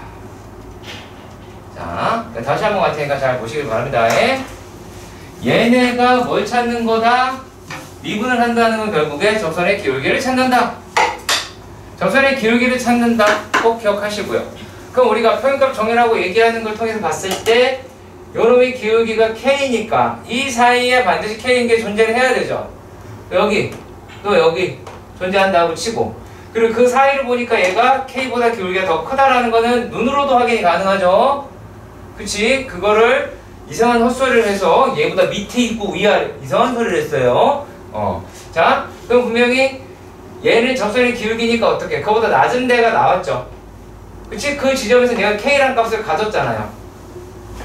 S1: 자, 다시 한번 갈 테니까 잘 보시길 바랍니다. 얘네가 뭘 찾는 거다? 미분을 한다는 건 결국에 접선의 기울기를 찾는다. 접선의 기울기를 찾는다. 꼭 기억하시고요. 그럼 우리가 평균값 정의라고 얘기하는 걸 통해서 봤을 때 요놈의 기울기가 K니까 이 사이에 반드시 K인 게 존재를 해야 되죠. 여기 또 여기 존재한다고 치고 그리고 그 사이를 보니까 얘가 K보다 기울기가 더 크다라는 거는 눈으로도 확인이 가능하죠. 그치? 그거를 이상한 헛소리를 해서 얘보다 밑에 있고 위아래 이상한 소리를 했어요. 자, 그럼 분명히 얘는 접선의 기울기니까 어떻게? 그거보다 낮은 데가 나왔죠. 그치? 그 지점에서 내가 K라는 값을 가졌잖아요.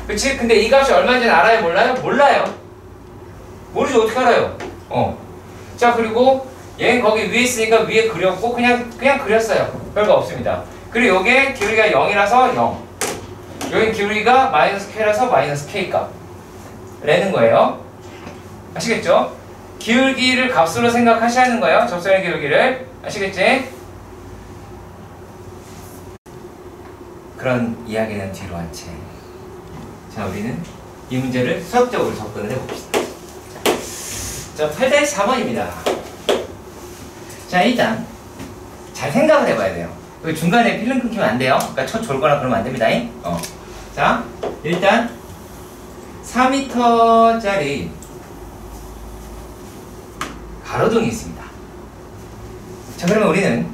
S1: 그치? 근데 이 값이 얼마인지는 알아요? 몰라요? 몰라요. 모르죠. 어떻게 알아요? 자, 그리고 얘는 거기 위에 있으니까 위에 그렸고 그냥 그렸어요. 별거 없습니다. 그리고 요게 기울기가 0이라서 0. 여긴 기울기가 마이너스 K라서 마이너스 K 값 라는 거예요. 아시겠죠? 기울기를 값으로 생각하셔야 하는 거예요. 접선의 기울기를. 아시겠지? 그런 이야기는 뒤로 한 채. 자, 우리는 이 문제를 수학적으로 접근을 해봅시다. 자, 8-4번입니다. 자, 일단 잘 생각을 해봐야 돼요. 중간에 필름 끊기면 안 돼요. 그러니까 첫 졸거나 그러면 안 됩니다. 자, 일단 4m짜리 가로등이 있습니다. 자, 그러면 우리는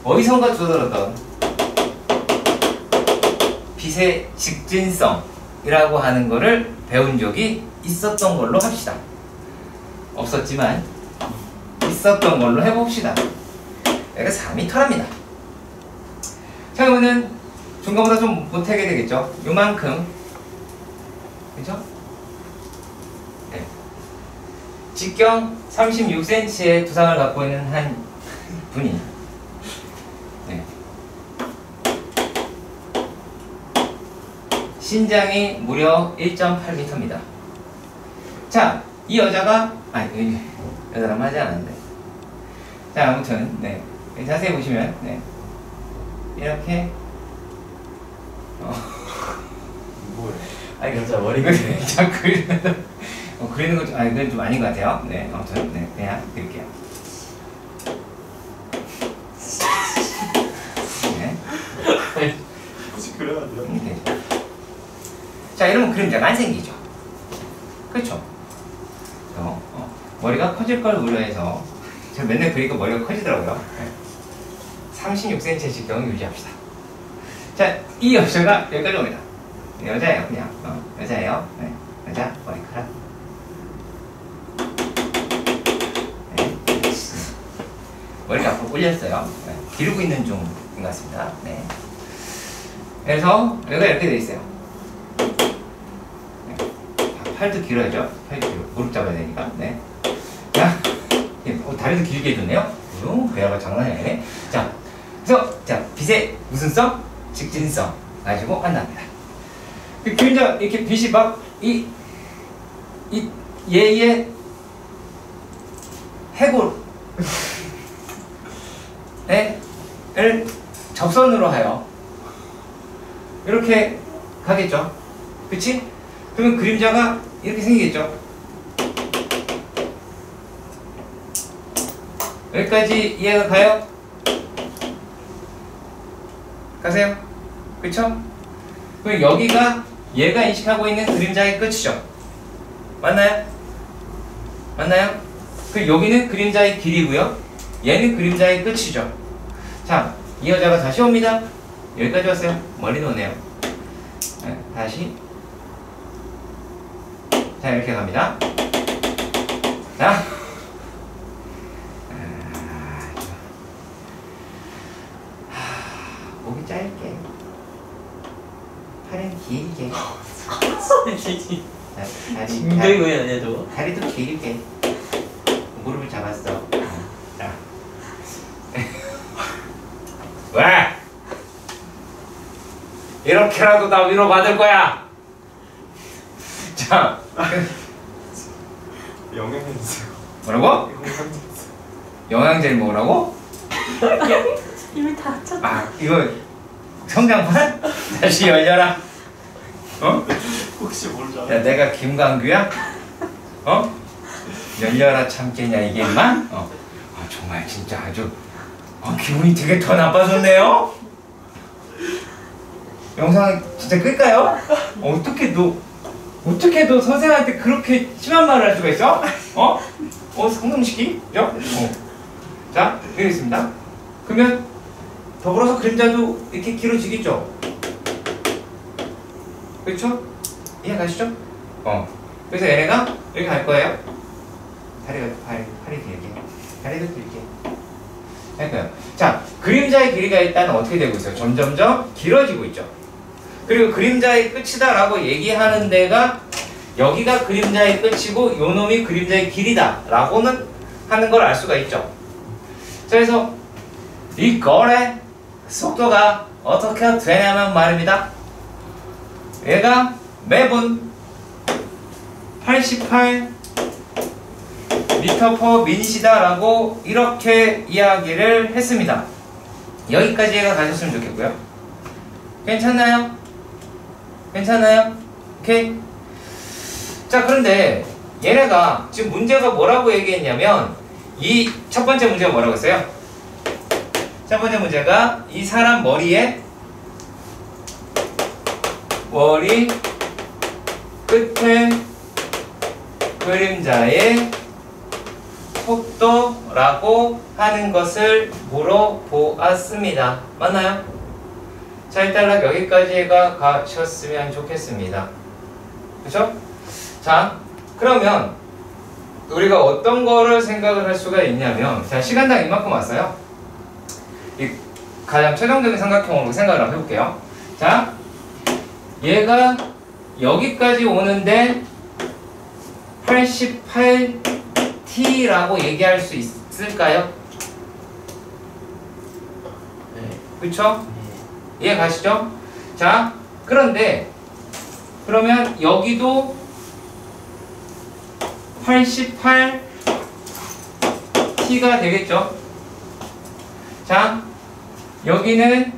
S1: 어디선가 주어들었던 빛의 직진성이라고 하는 거를 배운 적이 있었던 걸로 합시다. 없었지만 있었던 걸로 해봅시다. 얘가 4m랍니다. 자, 그러면은 중간보다 좀 못하게 되겠죠? 요만큼. 그죠? 네. 직경 36cm의 두상을 갖고 있는 한 분이 네. 신장이 무려 1.8m입니다. 자, 이 여자가 여자랑 하지 않았는데. 자, 아무튼 네. 자세히 보시면 네. 이렇게
S4: 뭐예요?
S3: 아니 진짜 머리가
S1: 자, 그리는 거 좀, 이건 좀 아닌 것 같아요. 네, 아무튼 네, 그냥 드릴게요. 네.
S4: 굳이 그려야 돼요?
S1: 네. 자, 이러면 그림자가 안 생기죠. 그렇죠? 머리가 커질 걸 우려해서 제가 맨날 그리니까 머리가 커지더라고요. 네. 36cm의 직경을 유지합시다. 자, 이 여자가 여기까지 옵니다. 여자예요, 그냥. 여자예요. 네. 여자, 머리카락. 네. 머리가 앞으로 올렸어요. 네. 기르고 있는 중인 것 같습니다. 네. 그래서 여기가 이렇게 돼 있어요. 네. 팔도 길어야죠. 팔도 길어. 무릎 잡아야 되니까. 네. 자, 다리도 길게 해줬네요. 배아가 장난이 아니네. 자, 그래서 자, 빛의 무슨 성? 직진성 가지고 만납니다. 그 그림자 이렇게 빛이 막 얘의 해골 을 접선으로 하여 이렇게 가겠죠. 그치? 그러면 그림자가 이렇게 생기겠죠. 여기까지 이해가 가요? 가세요? 그쵸? 그럼 여기가 얘가 인식하고 있는 그림자의 끝이죠. 맞나요? 맞나요? 그럼 여기는 그림자의 길이고요. 얘는 그림자의 끝이죠. 자, 이 여자가 다시 옵니다. 여기까지 왔어요. 멀리 노네요. 네, 다시. 자, 이렇게 갑니다. 자. 목이 짧게. 팔은 길게. 자,
S3: 진격이 왜 아니야 저거?
S1: 다리도 길게. 무릎을 잡았어. 자. 왜? 이렇게라도 나 위로받을 거야. 자.
S4: 영양제.
S1: 뭐라고? 영양제를 먹으라고?
S2: 이미 다 합쳤다.
S1: 아, 이거 성장판? 다시 열려라. 어?
S4: 혹시 모르죠?
S1: 야, 내가 김광규야? 어? 열려라 참깨냐 이게 임마? 어. 아, 정말 진짜 아주 기분이 되게 더 나빠졌네요. 영상 진짜 끌까요? 어떻게 너 선생한테 그렇게 심한 말을 할 수가 있어? 성놈시키? 그죠? 자, 되겠습니다. 그러면 더불어서 그림자도 이렇게 길어지겠죠? 그렇죠? 이해 가시죠? 그래서 얘네가 이렇게 갈 거예요. 팔이 길게. 다리도 길게. 할 거예요. 자, 그림자의 길이가 일단 어떻게 되고 있어요? 점점점 길어지고 있죠. 그리고 그림자의 끝이다라고 얘기하는 데가 여기가 그림자의 끝이고 요 놈이 그림자의 길이다라고는 하는 걸 알 수가 있죠. 자, 그래서 이 거래 속도가 어떻게 되냐면 말입니다. 얘가 매분 88m/min 라고 이렇게 이야기를 했습니다. 여기까지 얘가 가셨으면 좋겠고요. 괜찮나요? 괜찮아요? 오케이? 자, 그런데 얘네가 지금 문제가 뭐라고 얘기했냐면 이 첫 번째 문제가 뭐라고 했어요? 첫 번째 문제가 이 사람 머리 끝에 그림자의 속도라고 하는 것을 물어보았습니다. 맞나요? 자, 일단 여기까지가 가셨으면 좋겠습니다. 그렇죠? 자, 그러면 우리가 어떤 거를 생각을 할 수가 있냐면, 자, 시간당 이만큼 왔어요. 이 가장 최종적인 삼각형으로 생각을 한번 해볼게요. 자, 얘가 여기까지 오는데 88t라고 얘기할 수 있을까요?
S3: 네.
S1: 그쵸? 이해 가시죠? 자, 그런데 그러면 여기도 88t가 되겠죠? 자, 여기는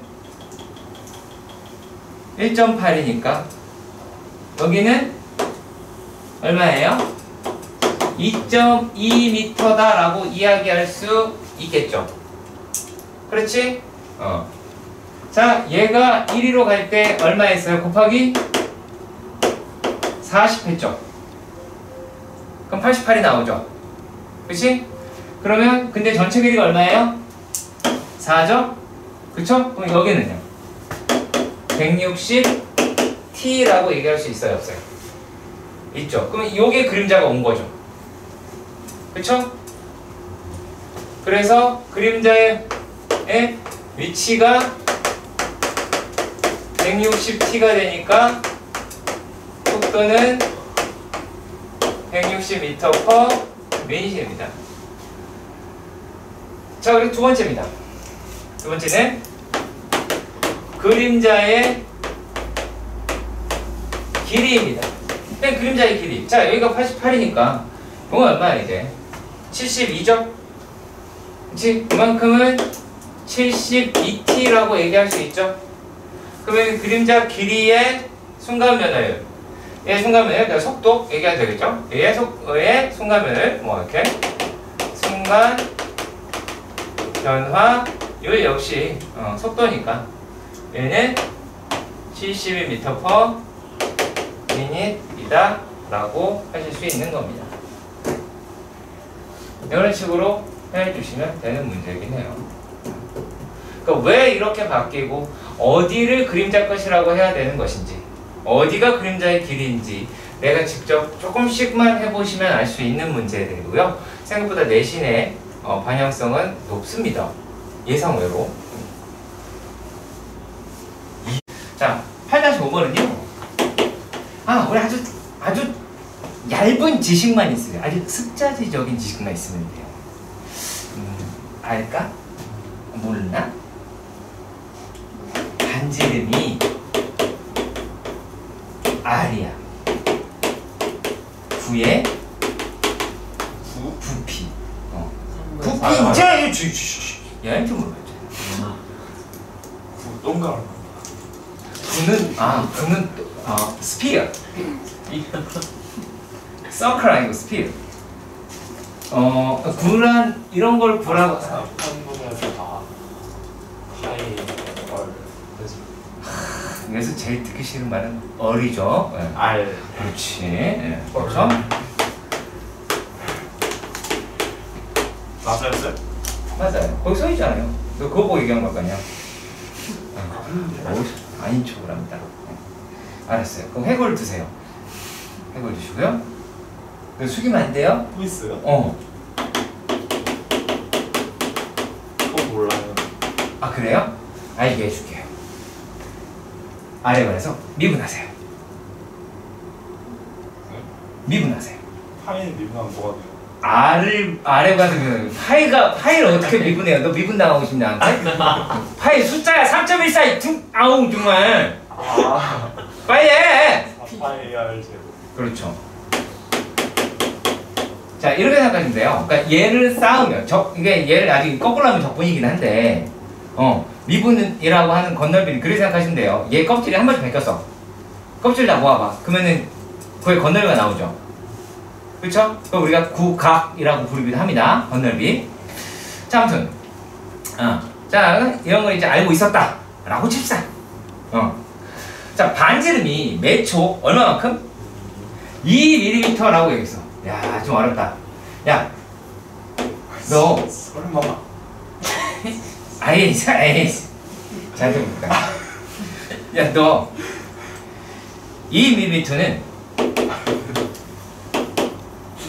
S1: 1.8이니까 여기는 얼마예요? 2.2m다 라고 이야기할 수 있겠죠? 그렇지? 자, 얘가 1위로 갈 때 얼마 했어요? 곱하기 40 했죠? 그럼 88이 나오죠? 그치? 그러면 근데 전체 길이가 얼마예요? 4죠? 그쵸? 그럼 여기는요? 160t라고 얘기할 수 있어요? 없어요? 있죠? 그럼 요게 그림자가 온 거죠? 그쵸? 그래서 그림자의 위치가 160t가 되니까 속도는 160m/min입니다. 자, 그리고 두 번째입니다. 두 번째는 그림자의 길이입니다. 그림자의 길이. 자, 여기가 88이니까 이건 얼마야 이제? 72죠? 그치? 그만큼은 72t라고 얘기할 수 있죠? 그러면 그림자 길이의 순간면을 얘의 순간면을, 그러니까 속도 얘기하면 되겠죠? 얘의 순간면을 뭐 이렇게 순간 변화율 역시 속도니까 얘는 72m/min이다 라고 하실 수 있는 겁니다. 이런 식으로 해주시면 되는 문제이긴 해요. 그러니까 왜 이렇게 바뀌고 어디를 그림자 것이라고 해야 되는 것인지, 어디가 그림자의 길이인지 내가 직접 조금씩만 해보시면 알 수 있는 문제들이고요. 생각보다 내신의 반영성은 높습니다. 예상외로. 자, 8-5번은요. 우리 아주 얇은 지식만 있어요. 아주 습자지적인 지식만 있으면 돼요. 알까? 몰라? 반지름이 R이야. 9에 부피. 부피 이제 얘한테 물어봤잖아.
S4: 동그란 거.
S1: 구는 스피어. 서클 아니고 스피어. 구란 이런 걸 구라고.
S4: 한국에서 다 하이 걸 그래서
S1: 그래서 제일 듣기 싫은 말은 얼이죠. 네.
S4: 알
S1: 그렇지. 네. 그렇죠?
S4: 맞았어요?
S1: 맞아요. 거기 써 있잖아요. 너 그거 보고 얘기한 걸 거냐? 아닌 척을 합니다. 네. 알았어요. 그럼 해골 드세요. 해골 드시고요. 숙이면 안 돼요?
S4: 또 있어요? 그거 몰라요.
S1: 그래요? 알게 해줄게요. 아래 관해서 미분하세요. 미분하세요.
S4: 파인 미분하면 뭐가 돼요?
S1: 아래 관해서 파이를 어떻게 미분해요? 너 미분 당하고 싶냐? 파이 숫자야 3.14 아우 정말. 빨리 해.
S4: 파이 알 제곱.
S1: 그렇죠. 자, 이렇게 생각하시면 돼요. 그러니까 얘를 쌓으면 이게 얘를 아직 거꾸로 하면 적분이긴 한데 미분이라고 하는 건널비를 그렇게 생각하시면 돼요. 얘 껍질이 한 번씩 벗겼어. 껍질 다 모아봐. 그러면은 거기 건널비가 나오죠. 그렇죠? 그럼 우리가 구각이라고 부르기도 합니다. 건널비. 자, 아무튼 자, 이런 걸 이제 알고 있었다 라고 칩시다. 자, 반지름이 몇 초? 얼마만큼? 2mm라고 얘기했어. 야, 좀 어렵다. 야, 너
S4: 설마.
S1: 에이, 잘 들어볼까? 야, 너 2mm는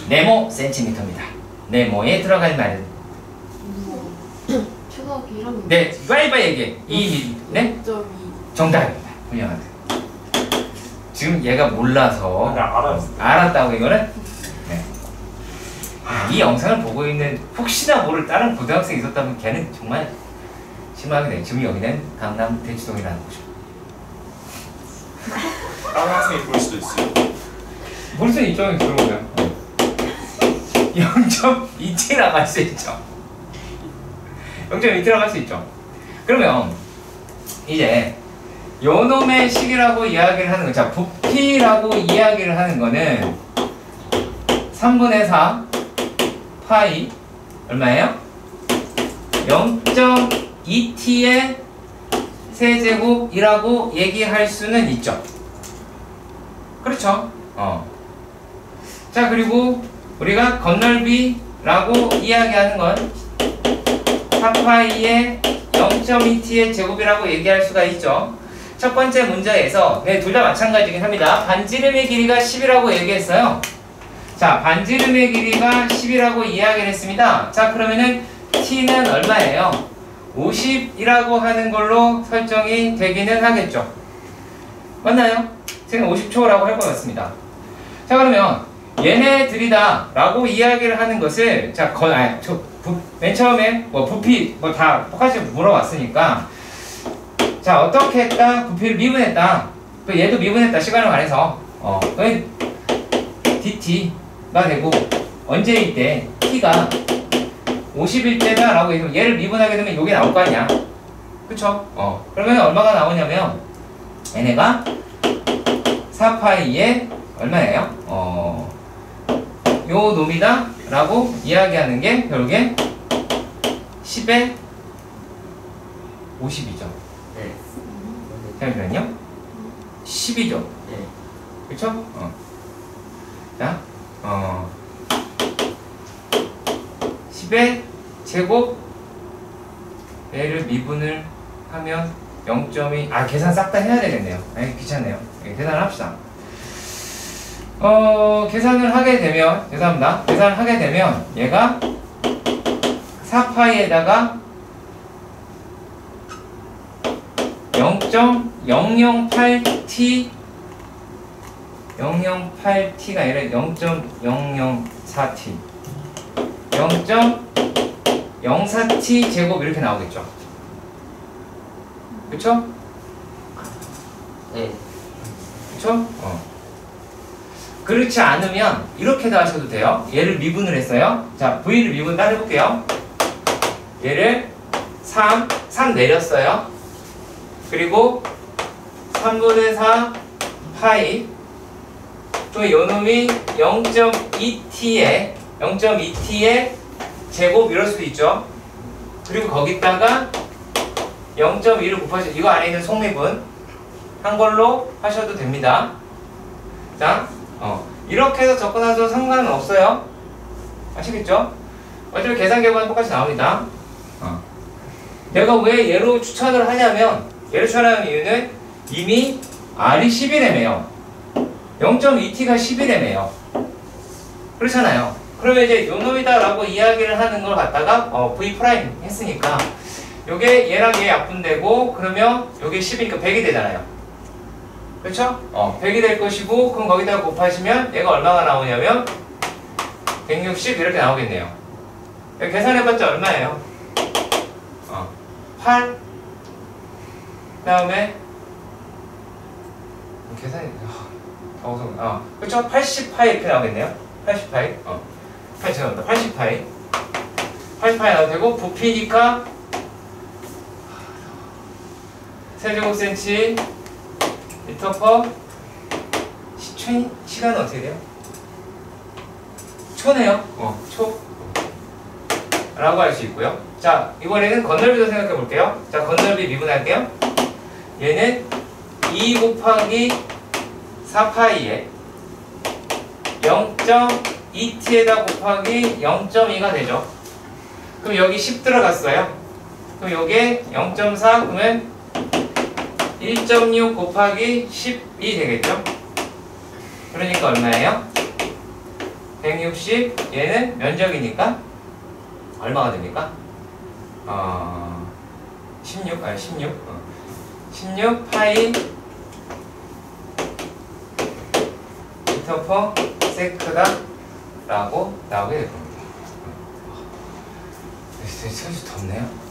S1: 네모 센티미터입니다. 네모에 들어가는 말은
S2: 초등학교 1학년.
S1: 네, 빨리빨리 얘기해. 2mm. 네?
S2: 0.2.
S1: 정답입니다. 훌륭하다. 지금 얘가 몰라서
S4: 알았어.
S1: 알았다고 이거는? 네. 이 영상을 보고 있는 혹시나 모를 다른 고등학생이 있었다면 걔는 정말 실망하게 돼. 지금 여기는 강남 대치동이라는 곳이고.
S4: 다른 학생이 볼 수도 있어요.
S1: 볼 수는 있죠. 들어오면 0.27라고 할 수 있죠. 0.27라고 할 수 있죠. 그러면 이제 요놈의 식이라고 이야기를 하는 거, 자, 부피라고 이야기를 하는 거는 3분의 4 파이 얼마예요? 0.2t의 세제곱이라고 얘기할 수는 있죠. 그렇죠? 자, 그리고 우리가 건널비라고 이야기하는 건 4파이의 0.2t의 제곱이라고 얘기할 수가 있죠. 첫 번째 문제에서 둘 다 마찬가지긴 합니다. 반지름의 길이가 10이라고 얘기했어요. 자, 반지름의 길이가 10이라고 이야기를 했습니다. 자, 그러면은 t는 얼마예요? 50이라고 하는 걸로 설정이 되기는 하겠죠. 맞나요? 지금 50초라고 할 것 같습니다. 자, 그러면 얘네들이다 라고 이야기를 하는 것을 자, 맨 처음에 부피 다 똑같이 물어봤으니까 자, 어떻게 했다? 부피를 미분했다. 얘도 미분했다. 시간을 관해서 dt가 되고 언제일 때 t가 50일 때다 라고 해서 얘를 미분하게 되면 이게 나올 거 아니야. 그쵸? 그러면 얼마가 나오냐면 얘네가 4파이에 얼마예요? 요 놈이다 라고 이야기하는 게 결국에 10에 50이죠.
S3: 네.
S1: 잠시만요. 10이죠.
S3: 네.
S1: 그쵸? 자, 10에 제곱 얘를 미분을 하면 0.2 계산 싹 다 해야 되겠네요. 귀찮네요. 계산을 합시다. 계산을 하게 되면 죄송합니다. 계산을 하게 되면 얘가 4파이에다가 0.008t 008t가 아니라 0.004t 0.04t 제곱 이렇게 나오겠죠. 그쵸?
S3: 네.
S1: 그쵸? 그렇지 않으면 이렇게도 하셔도 돼요. 얘를 미분을 했어요. 자, V를 미분 따로 해볼게요. 얘를 3 내렸어요. 그리고 3분의 4 파이 또 요놈이 0.2t의 제곱 이럴 수도 있죠. 그리고 거기다가 0.2를 곱하시 이거 안에 있는 속미분 한 걸로 하셔도 됩니다. 자, 이렇게 해서 접근하셔도 상관은 없어요. 아시겠죠? 어차피 계산 결과는 똑같이 나옵니다. 내가 왜 얘로 추천을 하냐면 얘를 추천하는 이유는 이미 R이 11M이에요. 0.2t가 11M이에요. 그렇잖아요. 그러면 이제 요놈이다 라고 이야기를 하는 걸 갖다가 V' 했으니까 요게 얘랑 얘 약분되고 그러면 요게 10이니까 100이 되잖아요. 그렇죠? 100이 될 것이고 그럼 거기다가 곱하시면 얘가 얼마가 나오냐면 160 이렇게 나오겠네요. 계산해봤자 얼마예요? 8 그 다음에 계산이 더워서 그쵸? 80파이 이렇게 나오겠네요. 80파이 죄송합니다. 80파이 나오면 되고 부피니까 세제곱센치 미터 퍼 시간은 어떻게 돼요? 초네요. 초 라고 할 수 있고요. 자, 이번에는 건널비도 생각해 볼게요. 자, 건널비 미분할게요. 얘는 2 곱하기 4파이에 0.2t에다 곱하기 0.2가 되죠. 그럼 여기 10 들어갔어요. 그럼 요게 0.4 그러면 1.6 곱하기 10이 되겠죠. 그러니까 얼마예요? 160 얘는 면적이니까 얼마가 됩니까? 16 파이 미터 퍼 세크다 라고 나오게 될 겁니다. 사실 덥네요.